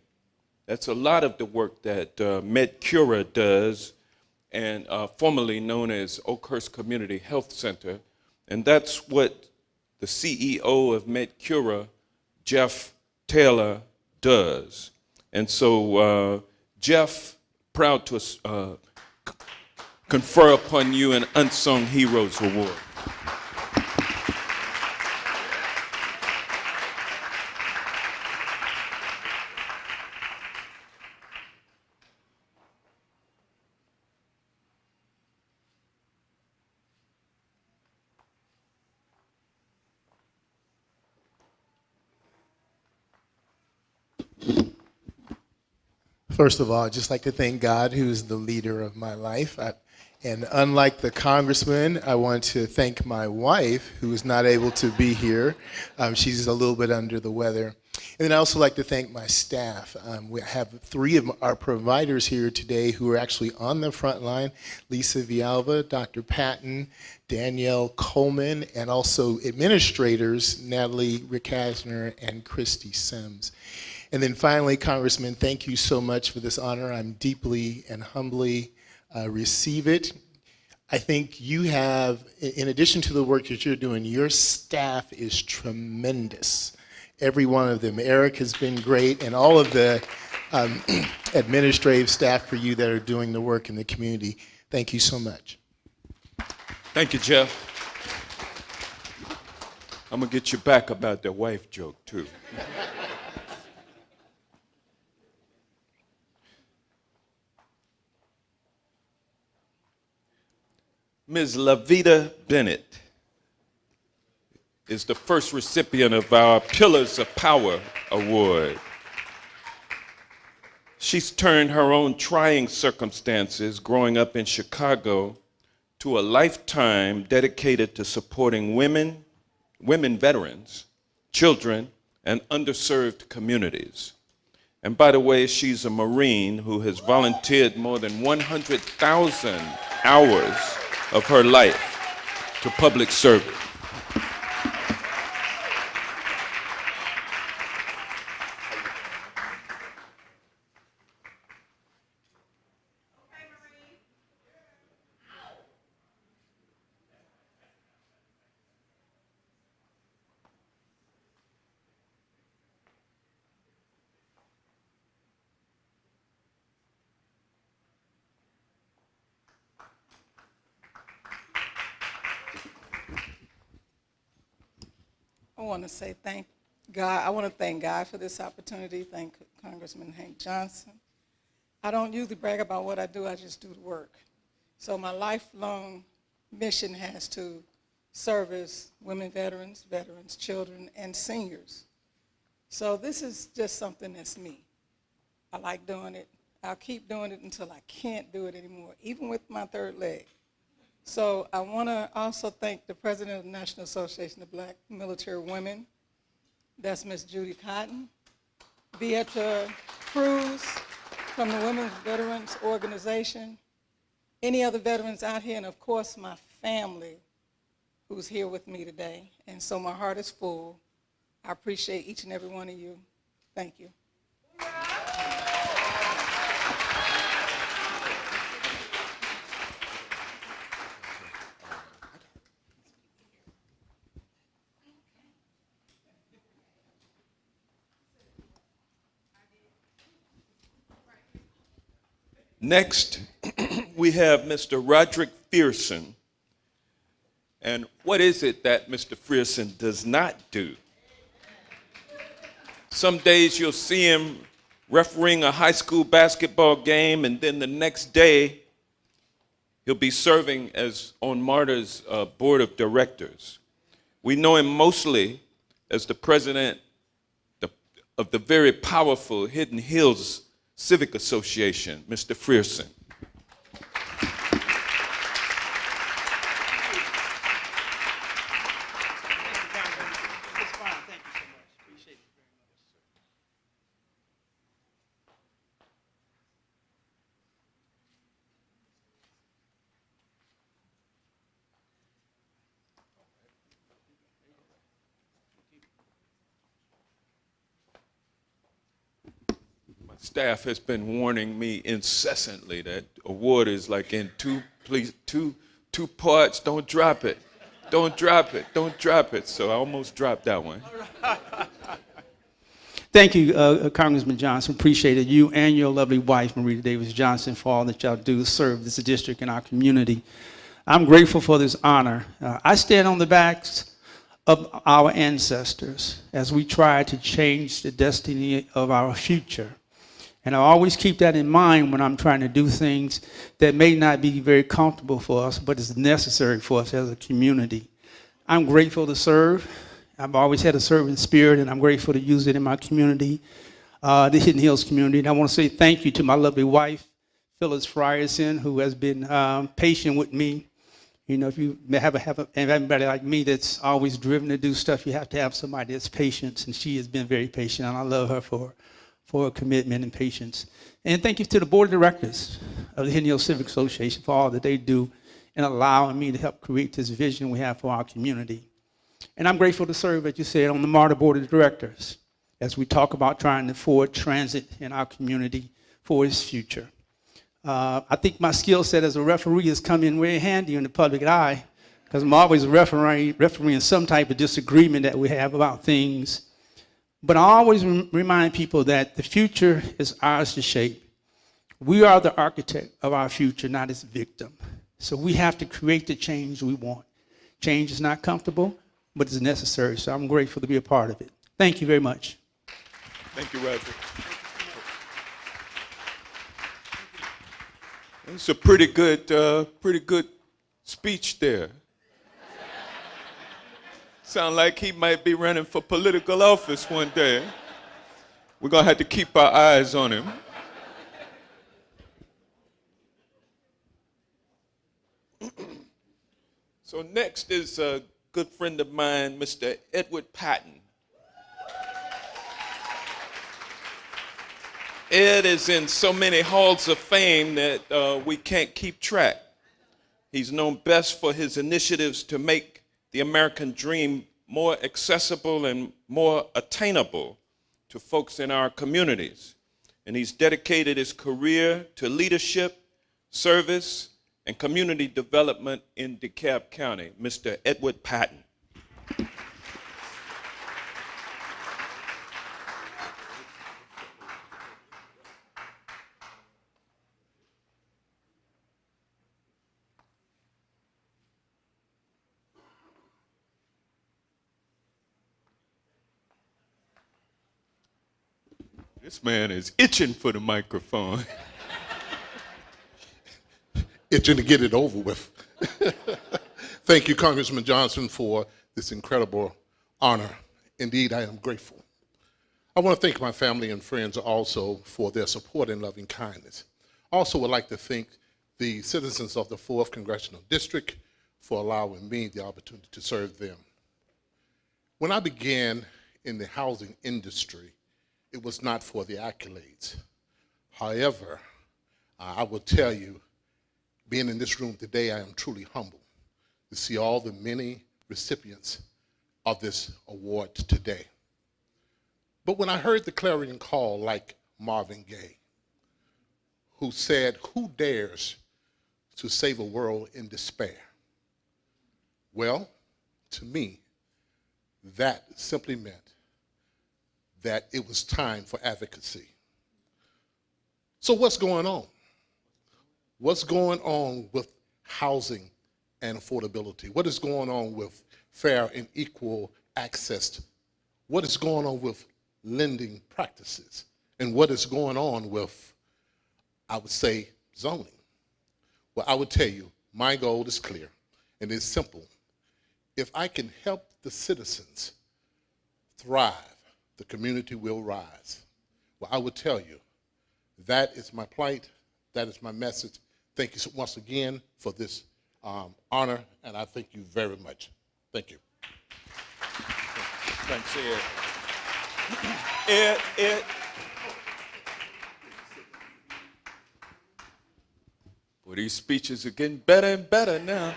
That's a lot of the work that MedCura does and formerly known as Oakhurst Community Health Center. And that's what the CEO of MedCura, Jeff Taylor, does. And so, Jeff, proud to confer upon you an Unsung Heroes Award. First of all, I'd just like to thank God, who's the leader of my life. And unlike the congressman, I want to thank my wife, who is not able to be here. She's a little bit under the weather. And then I also like to thank my staff. We have 3 of our providers here today who are actually on the front line: Lisa Vialva, Dr. Patton, Danielle Coleman, and also administrators, Natalie Rickasner and Christy Sims. And then finally, Congressman, thank you so much for this honor. I'm deeply and humbly receive it. I think you have, in addition to the work that you're doing, your staff is tremendous. Every one of them. Eric has been great, and all of the administrative staff for you that are doing the work in the community. Thank you so much. Thank you, Jeff. I'm gonna get you back about that wife joke, too. Ms. Lavita Bennett is the first recipient of our Pillars of Power Award. She's turned her own trying circumstances growing up in Chicago to a lifetime dedicated to supporting women veterans, children, and underserved communities. And by the way, she's a Marine who has volunteered more than 100,000 hours of her life to public service. I want to say thank God. I want to thank God for this opportunity. Thank Congressman Hank Johnson. I don't usually brag about what I do. I just do the work. So my lifelong mission has to service women veterans, children, and seniors. So this is just something that's me. I like doing it. I'll keep doing it until I can't do it anymore, even with my third leg. So I want to also thank the president of the National Association of Black Military Women. That's Ms. Judy Cotton. Beata Cruz from the Women's Veterans Organization. Any other veterans out here, and of course my family who's here with me today. And so my heart is full. I appreciate each and every one of you. Thank you. Next, we have Mr. Roderick Fearson. And what is it that Mr. Fearson does not do? Some days you'll see him refereeing a high school basketball game, and then the next day he'll be serving as on MARTA's board of directors. We know him mostly as the president of the very powerful Hidden Hills Civic Association, Mr. Fearson. Staff has been warning me incessantly that award is like in two parts. Don't drop it. Don't drop it. Don't drop it. So I almost dropped that one. Thank you, Congressman Johnson. Appreciate it. You and your lovely wife, Marita Davis Johnson, for all that y'all do to serve this district and our community. I'm grateful for this honor. I stand on the backs of our ancestors as we try to change the destiny of our future. And I always keep that in mind when I'm trying to do things that may not be very comfortable for us, but is necessary for us as a community. I'm grateful to serve. I've always had a servant spirit, and I'm grateful to use it in my community, the Hidden Hills community. And I want to say thank you to my lovely wife, Phyllis Frierson, who has been patient with me. You know, if you have everybody like me that's always driven to do stuff, you have to have somebody that's patient, and she has been very patient, and I love her for her commitment and patience. And thank you to the board of directors of the Hidden Hills Civic Association for all that they do in allowing me to help create this vision we have for our community. And I'm grateful to serve, as you said, on the MARTA board of directors as we talk about trying to forward transit in our community for its future. I think my skill set as a referee has come in very handy in the public eye, because I'm always refereeing some type of disagreement that we have about things. But I always remind people that the future is ours to shape. We are the architect of our future, not its victim. So we have to create the change we want. Change is not comfortable, but it's necessary. So I'm grateful to be a part of it. Thank you very much. Thank you, Roger. It's a pretty good speech there. Sound like he might be running for political office one day. We're gonna have to keep our eyes on him. So next is a good friend of mine, Mr. Edward Patton. Ed is in so many halls of fame that we can't keep track. He's known best for his initiatives to make the American dream more accessible and more attainable to folks in our communities. And he's dedicated his career to leadership, service, and community development in DeKalb County. Mr. Edward Patton. This man is itching for the microphone. Itching to get it over with. Thank you, Congressman Johnson, for this incredible honor. Indeed, I am grateful. I want to thank my family and friends also for their support and loving kindness. I also would like to thank the citizens of the 4th Congressional District for allowing me the opportunity to serve them. When I began in the housing industry, it was not for the accolades. However, I will tell you, being in this room today, I am truly humbled to see all the many recipients of this award today. But when I heard the clarion call like Marvin Gaye, who said, "Who dares to save a world in despair?" Well, to me, that simply meant that it was time for advocacy. So what's going on? What's going on with housing and affordability? What is going on with fair and equal access? What is going on with lending practices? And what is going on with, I would say, zoning? Well, I would tell you, my goal is clear, and it's simple. If I can help the citizens thrive, the community will rise. Well, I would tell you, that is my plight, that is my message. Thank you so once again for this honor, and I thank you very much. Thank you. Thanks, Ed. Ed. Well, these speeches are getting better and better now.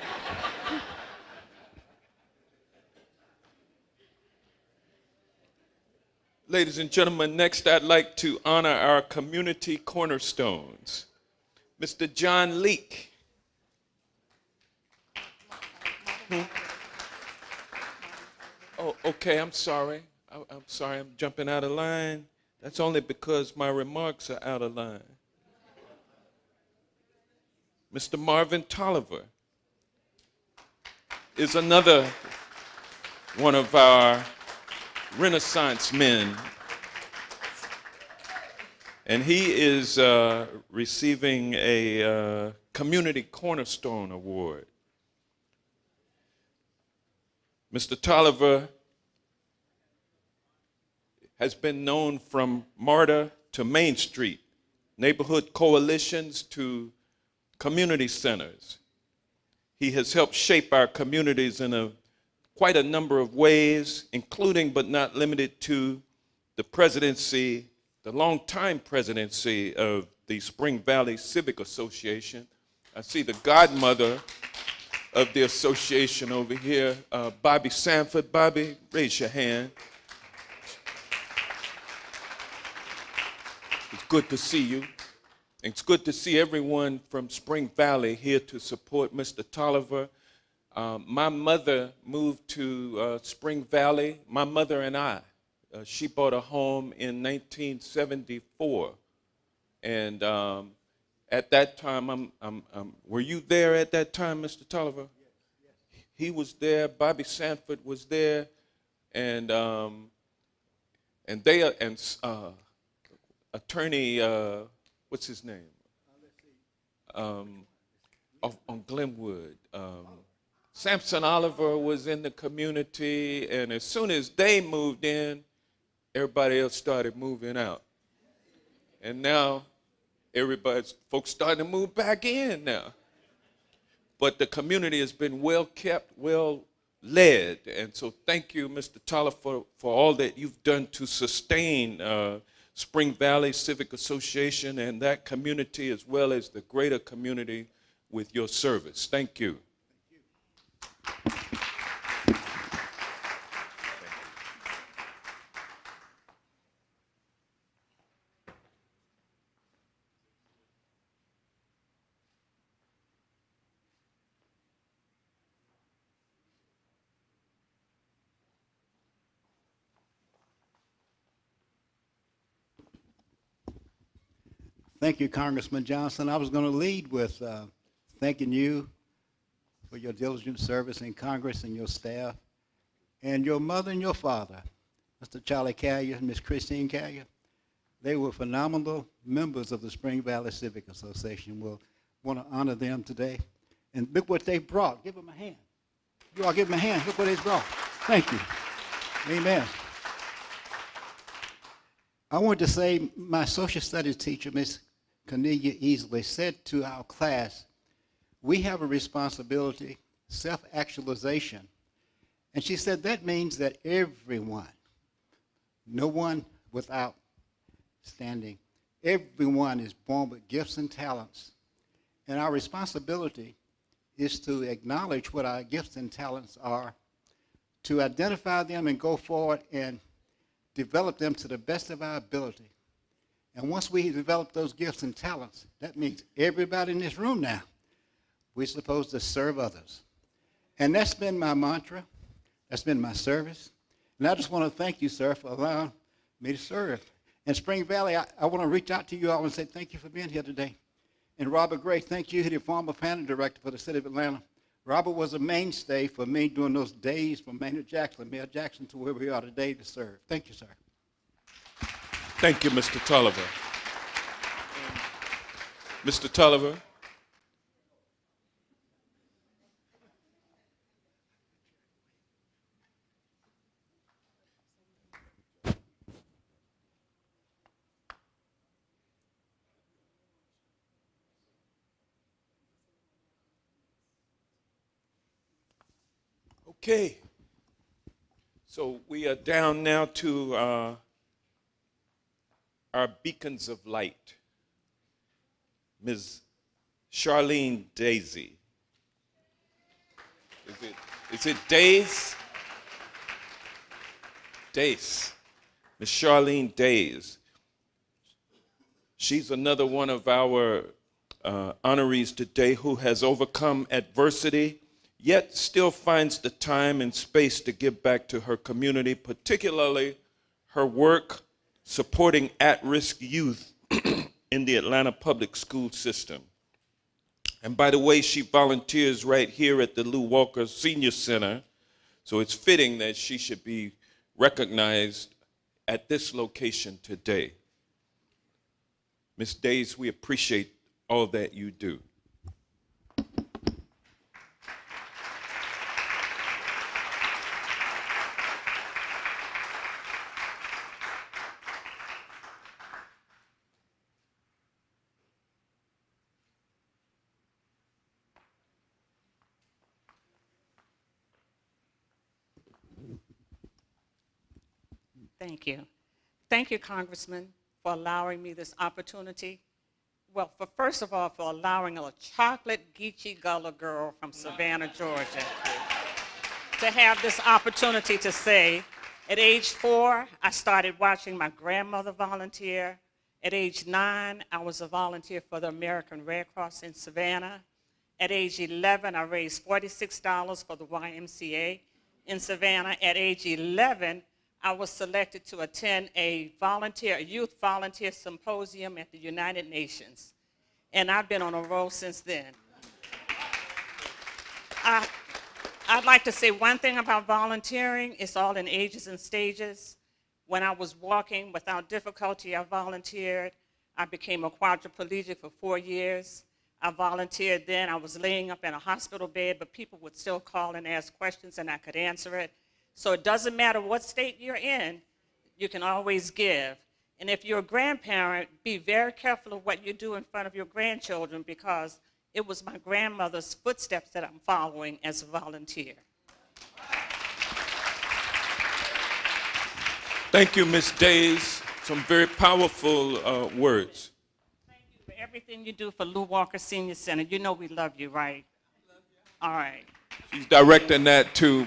Ladies and gentlemen, next I'd like to honor our community cornerstones. Mr. John Leake. Oh, okay, I'm sorry. I'm sorry, I'm jumping out of line. That's only because my remarks are out of line. Mr. Marvin Tolliver is another one of our Renaissance men. And he is receiving a Community Cornerstone Award. Mr. Tolliver has been known from MARTA to Main Street, neighborhood coalitions to community centers. He has helped shape our communities in quite a number of ways, including but not limited to the presidency, the longtime presidency of the Spring Valley Civic Association. I see the godmother of the association over here, Bobby Sanford. Bobby, raise your hand. It's good to see you. It's good to see everyone from Spring Valley here to support Mr. Tolliver. My mother moved to Spring Valley, my mother and I. She bought a home in 1974. And at that time, were you there at that time, Mr. Tolliver? Yes. He was there, Bobby Sanford was there, and attorney, what's his name? On Glenwood. Sampson Oliver was in the community, and as soon as they moved in, everybody else started moving out. And now, folks starting to move back in now. But the community has been well kept, well led, and so thank you, Mr. Tolliver, for all that you've done to sustain Spring Valley Civic Association and that community, as well as the greater community, with your service. Thank you. Thank you, Congressman Johnson. I was going to lead with thanking you for your diligent service in Congress and your staff, and your mother and your father, Mr. Charlie Callier and Miss Christine Callier. They were phenomenal members of the Spring Valley Civic Association. We'll want to honor them today. And look what they brought. Give them a hand. You all give them a hand. Look what they brought. Thank you. Amen. I want to say my social studies teacher, Miss Cornelia Easley, said to our class, we have a responsibility, self-actualization. And she said that means that everyone, no one without standing, everyone is born with gifts and talents. And our responsibility is to acknowledge what our gifts and talents are, to identify them and go forward and develop them to the best of our ability. And once we develop those gifts and talents, that means everybody in this room now, we're supposed to serve others. And that's been my mantra. That's been my service. And I just want to thank you, sir, for allowing me to serve. And Spring Valley, I want to reach out to you all and say thank you for being here today. And Robert Gray, thank you, the former planning director for the city of Atlanta. Robert was a mainstay for me during those days from Mayor Jackson to where we are today to serve. Thank you, sir. Thank you, Mr. Tolliver. Mr. Tolliver. Okay. So we are down now to our beacons of light. Ms. Charlene Daisy. Is it Days? Dace. Miss Charlene Days. She's another one of our honorees today who has overcome adversity, yet still finds the time and space to give back to her community, particularly her work supporting at-risk youth in the Atlanta public school system. And by the way, she volunteers right here at the Lew Walker Senior Center, so it's fitting that she should be recognized at this location today. Ms. Days, we appreciate all that you do. Thank you. Thank you, Congressman, for allowing me this opportunity. Well, first of all, for allowing a chocolate Geechee Gullah girl from Savannah, Georgia, to have this opportunity to say, at age 4, I started watching my grandmother volunteer. At age 9, I was a volunteer for the American Red Cross in Savannah. At age 11, I raised $46 for the YMCA in Savannah. At age 11, I was selected to attend a youth volunteer symposium at the United Nations. And I've been on a roll since then. I'd like to say one thing about volunteering. It's all in ages and stages. When I was walking without difficulty, I volunteered. I became a quadriplegic for 4 years. I volunteered then. I was laying up in a hospital bed, but people would still call and ask questions, and I could answer it. So it doesn't matter what state you're in, you can always give. And if you're a grandparent, be very careful of what you do in front of your grandchildren, because it was my grandmother's footsteps that I'm following as a volunteer. Thank you, Ms. Days. Some very powerful words. Thank you for everything you do for Lew Walker Senior Center. You know we love you, right? All right. She's directing that to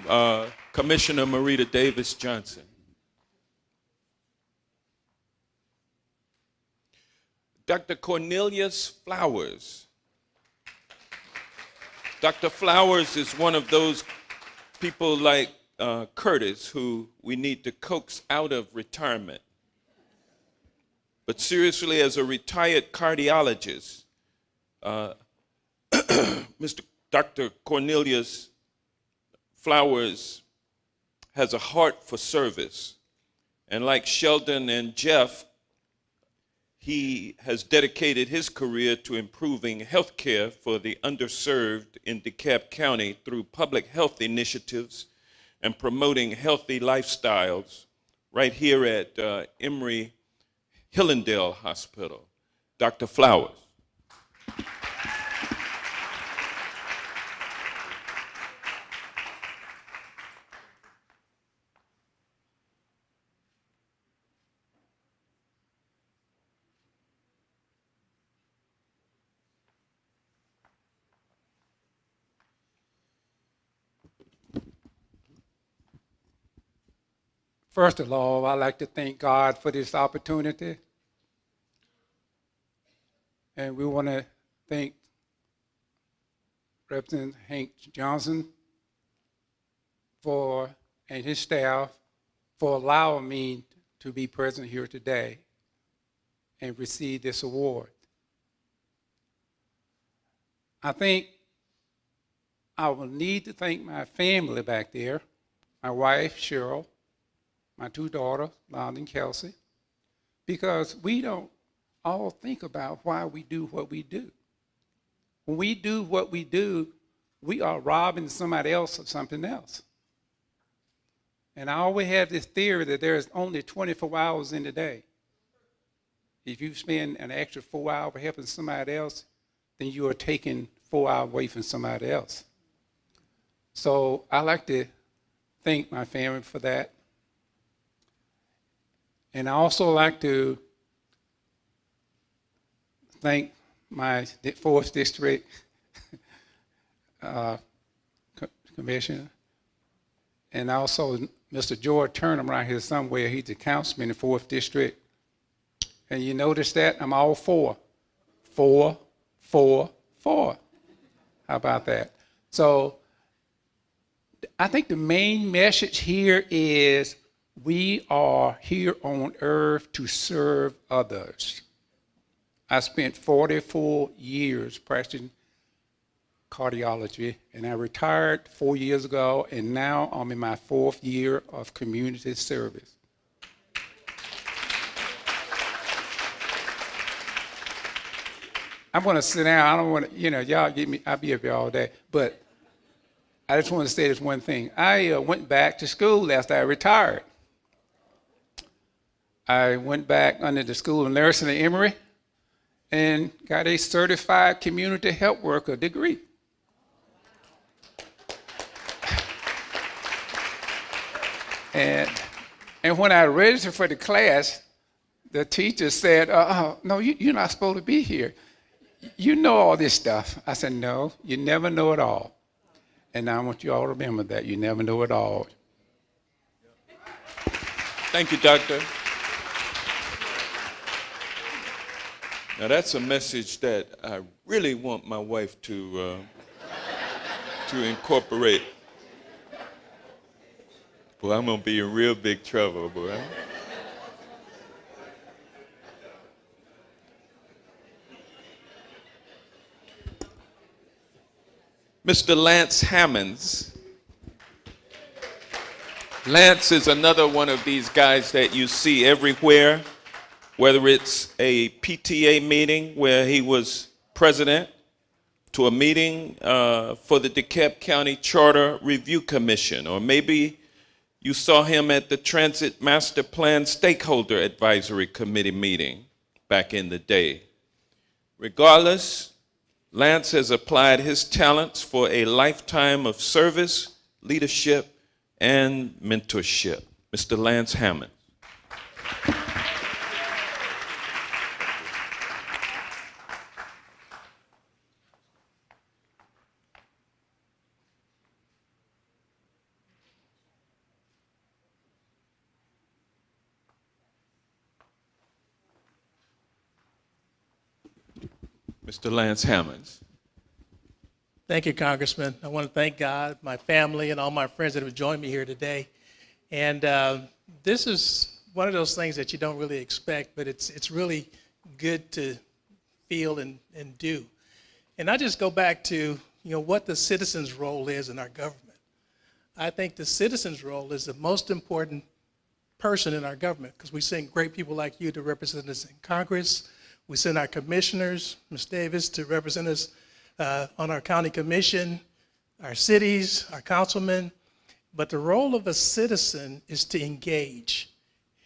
Commissioner Marita Davis Johnson. Dr. Cornelius Flowers. Dr. Flowers is one of those people like Curtis who we need to coax out of retirement. But seriously, as a retired cardiologist, Dr. Cornelius Flowers has a heart for service. And like Sheldon and Jeff, he has dedicated his career to improving health care for the underserved in DeKalb County through public health initiatives and promoting healthy lifestyles right here at Emory Hillendale Hospital. Dr. Flowers. First of all, I'd like to thank God for this opportunity. And we want to thank Representative Hank Johnson and his staff for allowing me to be present here today and receive this award. I think I will need to thank my family back there, my wife, Cheryl, my 2 daughters, Lonnie and Kelsey, because we don't all think about why we do what we do. When we do what we do, we are robbing somebody else of something else. And I always have this theory that there's only 24 hours in the day. If you spend an extra 4 hours helping somebody else, then you are taking 4 hours away from somebody else. So I like to thank my family for that. And I also like to thank my 4th District Commissioner, And also Mr. George Turner around here somewhere, he's the councilman in the 4th District. And you notice that? I'm all for. 4, 4, 4. How about that? So I think the main message here is we are here on earth to serve others. I spent 44 years practicing cardiology, and I retired 4 years ago, and now I'm in my 4th year of community service. I'm going to sit down. I don't want to, y'all get me, I'll be up here all day, but I just want to say this one thing. I went back to school after I retired. I went back under the School of Nursing at Emory and got a certified community health worker degree. And when I registered for the class, the teacher said, no, you're not supposed to be here. You know all this stuff. I said, no, you never know it all. And I want you all to remember that. You never know it all. Thank you, Doctor. Now that's a message that I really want my wife to incorporate. Boy, I'm gonna be in real big trouble, boy. Mr. Lance Hammonds. Lance is another one of these guys that you see everywhere, whether it's a PTA meeting where he was president, to a meeting for the DeKalb County Charter Review Commission, or maybe you saw him at the Transit Master Plan Stakeholder Advisory Committee meeting back in the day. Regardless, Lance has applied his talents for a lifetime of service, leadership, and mentorship. Mr. Lance Hammond. Mr. Lance Hammonds. Thank you, Congressman. I want to thank God, my family, and all my friends that have joined me here today. And this is one of those things that you don't really expect, but it's really good to feel and do. And I just go back to what the citizen's role is in our government. I think the citizen's role is the most important person in our government, because we send great people like you to represent us in Congress. We send our commissioners, Ms. Davis, to represent us on our county commission, our cities, our councilmen. But the role of a citizen is to engage,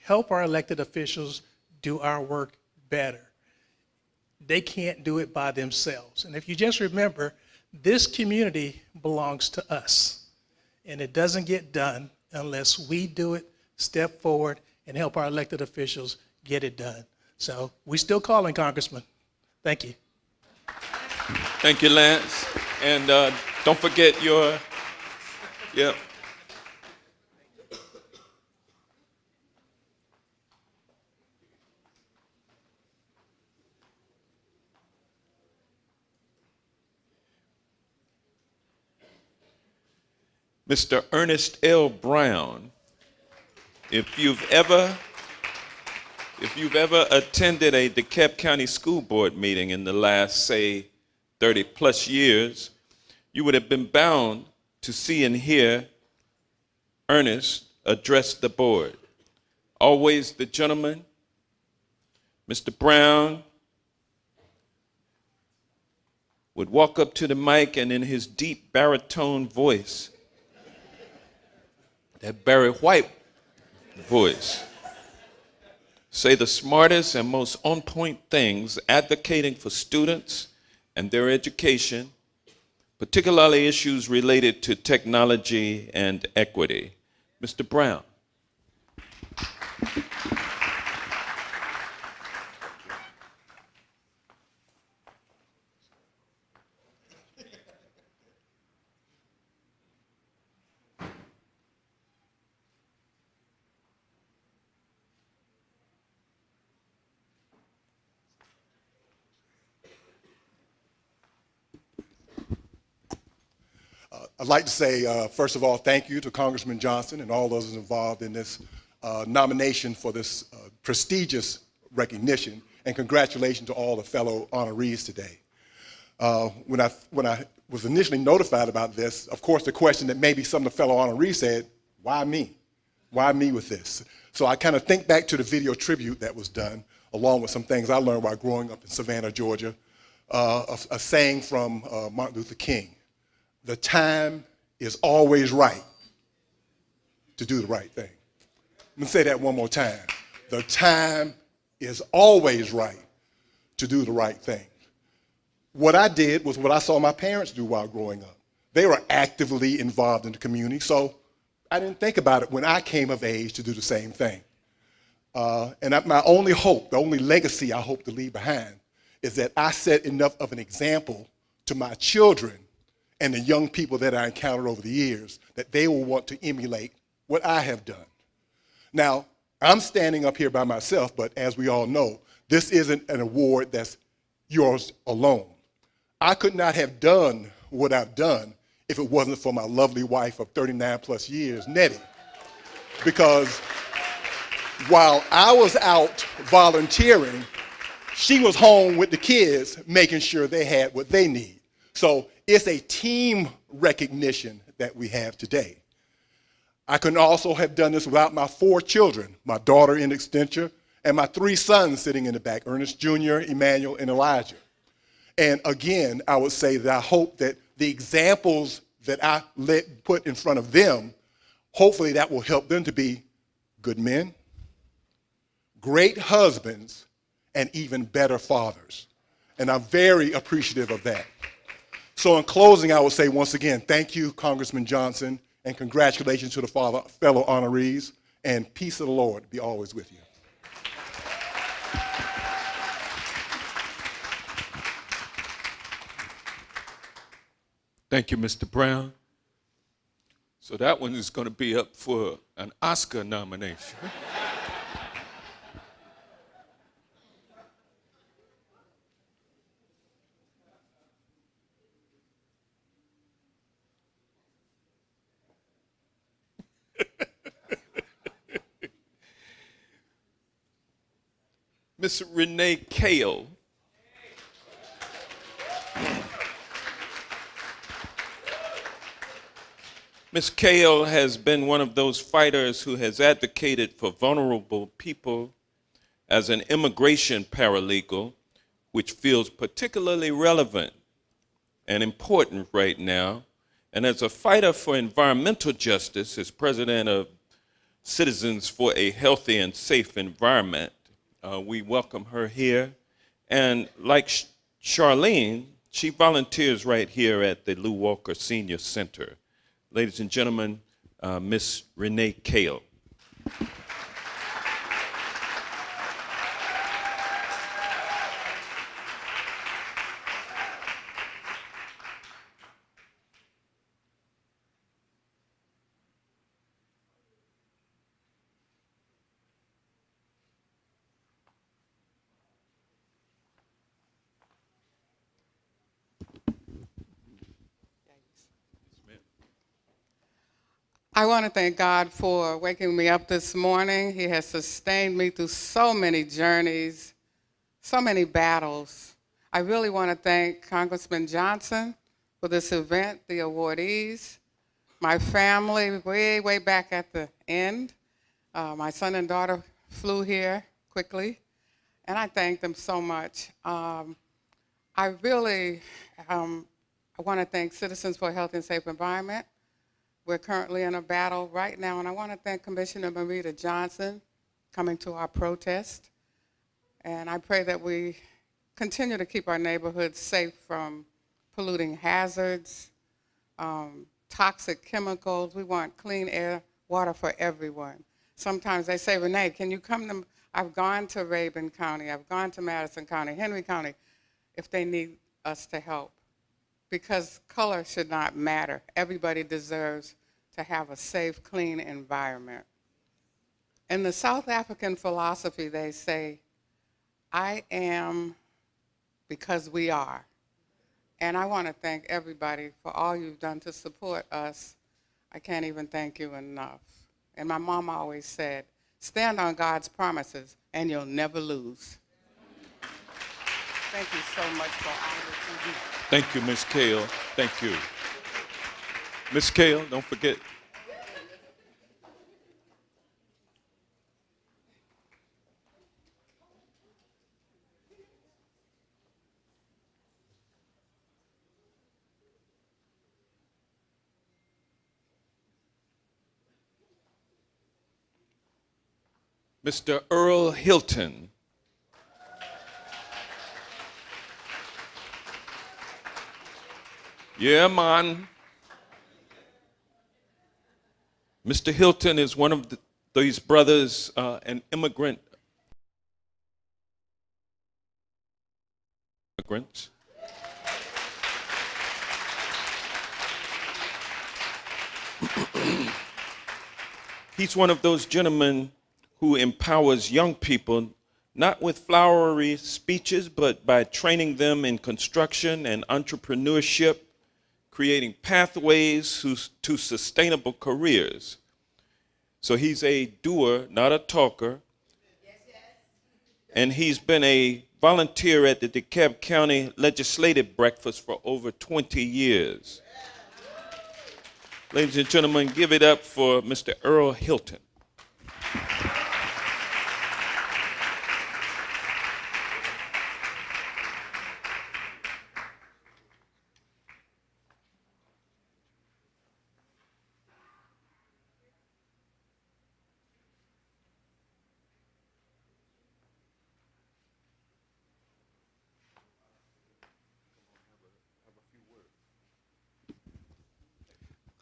help our elected officials do our work better. They can't do it by themselves. And if you just remember, this community belongs to us. And it doesn't get done unless we do it, step forward, and help our elected officials get it done. So we still calling, Congressman. Thank you. Thank you, Lance. And don't forget your, yep. Mr. Ernest L. Brown, if you've ever attended a DeKalb County School Board meeting in the last, say, 30 plus years, you would have been bound to see and hear Ernest address the board. Always the gentleman, Mr. Brown would walk up to the mic and in his deep baritone voice, that Barry White voice, say the smartest and most on-point things advocating for students and their education, particularly issues related to technology and equity. Mr. Brown. I'd like to say, first of all, thank you to Congressman Johnson and all those involved in this nomination for this prestigious recognition, and congratulations to all the fellow honorees today. When I was initially notified about this, of course, the question that maybe some of the fellow honorees said, why me? Why me with this? So I kind of think back to the video tribute that was done, along with some things I learned while growing up in Savannah, Georgia, a saying from Martin Luther King: the time is always right to do the right thing. Let me say that one more time. The time is always right to do the right thing. What I did was what I saw my parents do while growing up. They were actively involved in the community, so I didn't think about it when I came of age to do the same thing. My only hope, the only legacy I hope to leave behind, is that I set enough of an example to my children and the young people that I encountered over the years that they will want to emulate what I have done. Now, I'm standing up here by myself, but as we all know, this isn't an award that's yours alone. I could not have done what I've done if it wasn't for my lovely wife of 39 plus years, Nettie. Because while I was out volunteering, she was home with the kids making sure they had what they need. So it's a team recognition that we have today. I couldn't also have done this without my 4 children, my daughter in extension, and my 3 sons sitting in the back, Ernest Jr., Emmanuel, and Elijah. And again, I would say that I hope that the examples that I put in front of them, hopefully that will help them to be good men, great husbands, and even better fathers. And I'm very appreciative of that. So in closing, I will say once again, thank you, Congressman Johnson, and congratulations to the fellow honorees, and peace of the Lord be always with you. Thank you, Mr. Brown. So that one is going to be up for an Oscar nomination. Miss Renee Kale. Ms. Kale has been one of those fighters who has advocated for vulnerable people as an immigration paralegal, which feels particularly relevant and important right now. And as a fighter for environmental justice, as president of Citizens for a Healthy and Safe Environment, we welcome her here. And like Charlene, she volunteers right here at the Lew Walker Senior Center. Ladies and gentlemen, Miss Renee Kale. I want to thank God for waking me up this morning. He has sustained me through so many journeys, so many battles. I really want to thank Congressman Johnson for this event, the awardees, my family way, way back at the end. My son and daughter flew here quickly, and I thank them so much. I really I want to thank Citizens for a Healthy and Safe Environment. We're currently in a battle right now, and I want to thank Commissioner Marita Johnson coming to our protest. And I pray that we continue to keep our neighborhoods safe from polluting hazards, toxic chemicals. We want clean air, water for everyone. Sometimes they say, Renee, can you come to, I've gone to Rabun County, I've gone to Madison County, Henry County, if they need us to help. Because color should not matter. Everybody deserves to have a safe, clean environment. In the South African philosophy, they say, I am because we are. And I want to thank everybody for all you've done to support us. I can't even thank you enough. And my mom always said, stand on God's promises and you'll never lose. Thank you so much for all that you do. Thank you, Ms. Kale. Thank you. Ms. Kale, don't forget. Mr. Earl Hilton. Yeah, man. Mr. Hilton is one of these brothers, an immigrant. Immigrants. He's one of those gentlemen who empowers young people, not with flowery speeches, but by training them in construction and entrepreneurship, creating pathways to sustainable careers. So he's a doer, not a talker. And he's been a volunteer at the DeKalb County Legislative Breakfast for over 20 years. Ladies and gentlemen, give it up for Mr. Earl Hilton.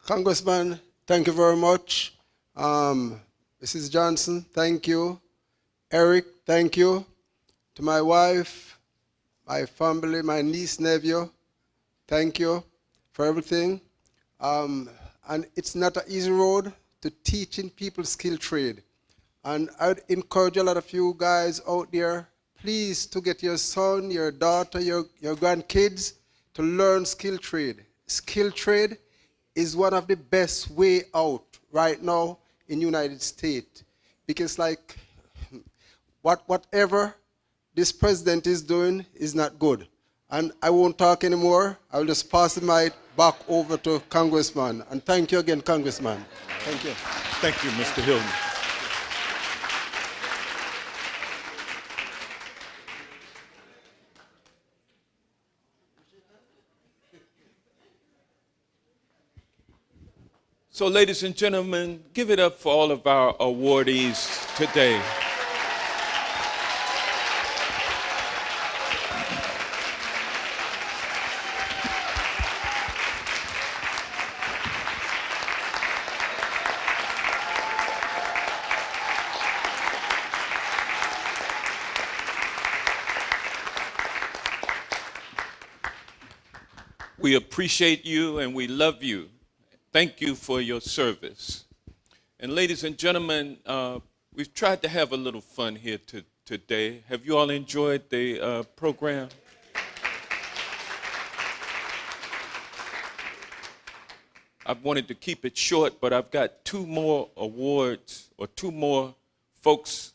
Congressman, thank you very much. Mrs. Johnson, thank you. Eric, thank you. To my wife, my family, my niece, nephew, thank you for everything. And it's not an easy road to teaching people skill trade. And I'd encourage a lot of you guys out there, please to get your son, your daughter, your grandkids to learn skill trade. Skill trade is one of the best way out right now in United States. Because like whatever this president is doing is not good. And I won't talk anymore. I'll just pass the mic back over to Congressman. And thank you again, Congressman. Thank you. Thank you, Mr. Hilton. So, ladies and gentlemen, give it up for all of our awardees today. We appreciate you and we love you. Thank you for your service. And ladies and gentlemen, we've tried to have a little fun here today. Have you all enjoyed the program? I've wanted to keep it short, but I've got two more awards or two more folks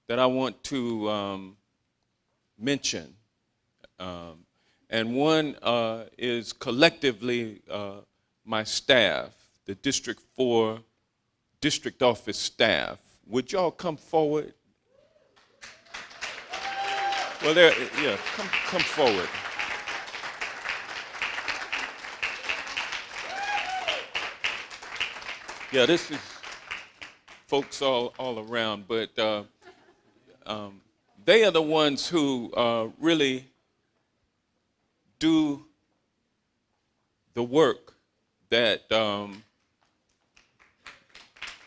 that I want to mention. And one is collectively my staff, the District 4 District Office staff. Would y'all come forward? Well, yeah, come forward. Yeah, this is folks all around, but they are the ones who really do the work that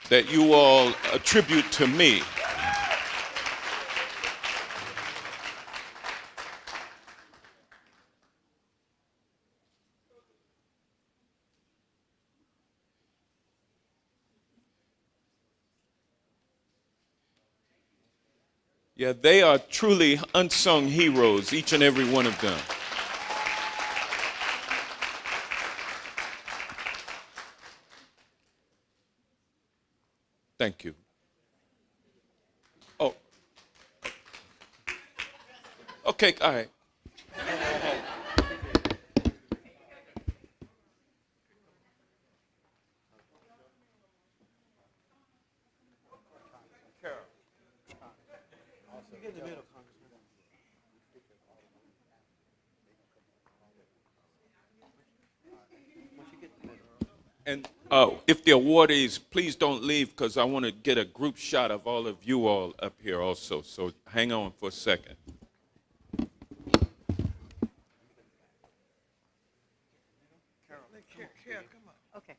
that you all attribute to me. Yeah, they are truly unsung heroes, each and every one of them. Thank you. Oh. Okay, all right. And if the awardees, please don't leave because I want to get a group shot of all of you all up here also. So hang on for a second. Okay.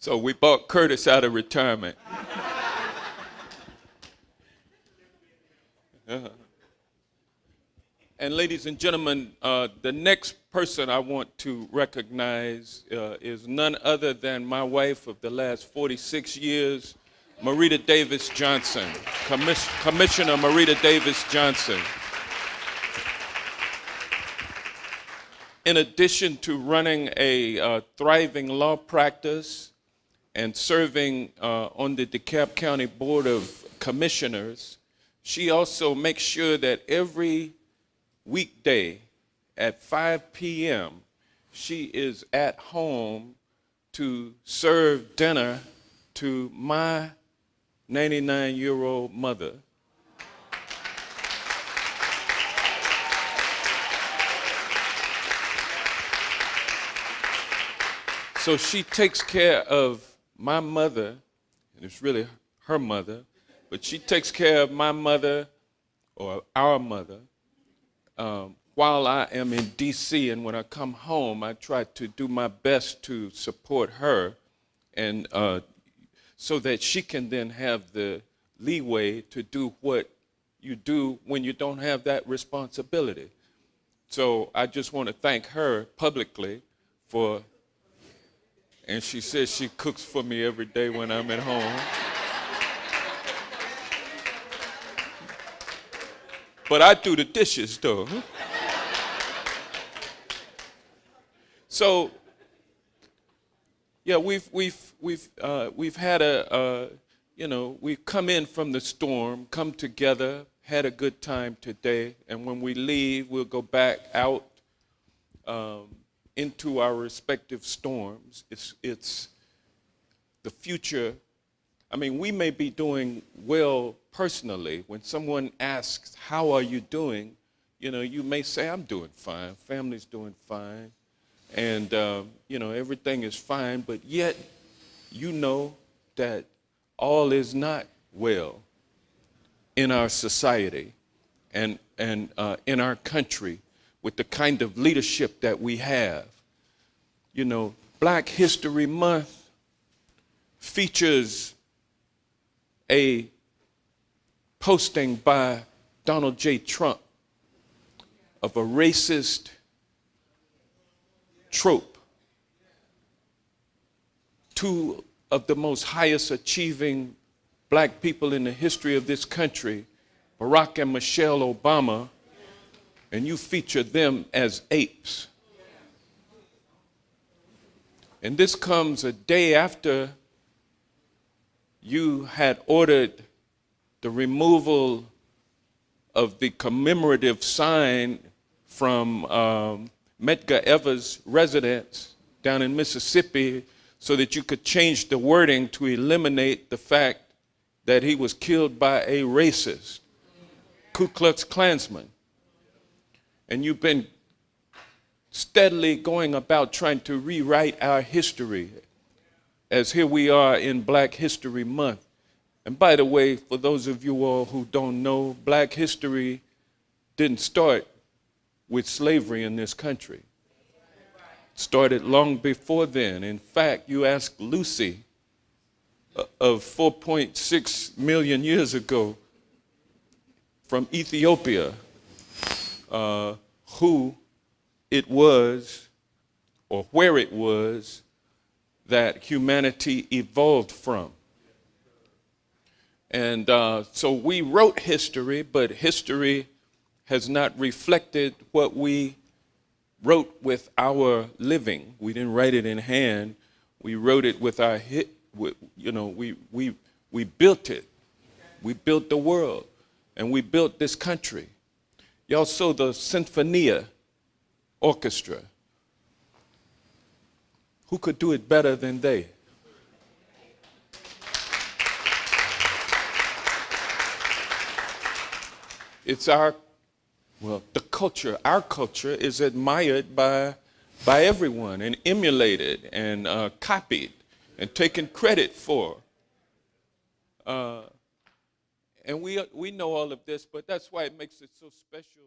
So we bought Curtis out of retirement. And ladies and gentlemen, the next person I want to recognize is none other than my wife of the last 46 years, Marita Davis Johnson, Commissioner Marita Davis Johnson. In addition to running a thriving law practice and serving on the DeKalb County Board of Commissioners, she also makes sure that every weekday at 5 p.m. she is at home to serve dinner to my 99-year-old mother. So she takes care of my mother, and it's really her mother, but she takes care of my mother or our mother while I am in D.C. And when I come home, I try to do my best to support her, and so that she can then have the leeway to do what you do when you don't have that responsibility. So I just want to thank her publicly for. And she says she cooks for me every day when I'm at home. But I do the dishes, though. So, yeah, we've had we've come in from the storm, come together, had a good time today, and when we leave, we'll go back out into our respective storms. It's the future. I mean, we may be doing well personally. When someone asks, how are you doing? You may say, I'm doing fine. Family's doing fine. And, everything is fine. But yet, you know that all is not well in our society and in our country, with the kind of leadership that we have. Black History Month features a posting by Donald J. Trump of a racist trope. Two of the most highest achieving black people in the history of this country, Barack and Michelle Obama, and you feature them as apes. And this comes a day after you had ordered the removal of the commemorative sign from Medgar Evers' residence down in Mississippi so that you could change the wording to eliminate the fact that he was killed by a racist, Ku Klux Klansman. And you've been steadily going about trying to rewrite our history, as here we are in Black History Month. And by the way, for those of you all who don't know, Black history didn't start with slavery in this country. started long before then. In fact, you ask Lucy of 4.6 million years ago from Ethiopia who it was or where it was that humanity evolved from. And so we wrote history, but history has not reflected what we wrote with our living. We didn't write it in hand. We wrote it with our we built it. We built the world, and we built this country. Y'all saw the Sinfonia Orchestra. Who could do it better than they? It's our culture is admired by everyone and emulated and copied and taken credit for. And we know all of this, but that's why it makes it so special.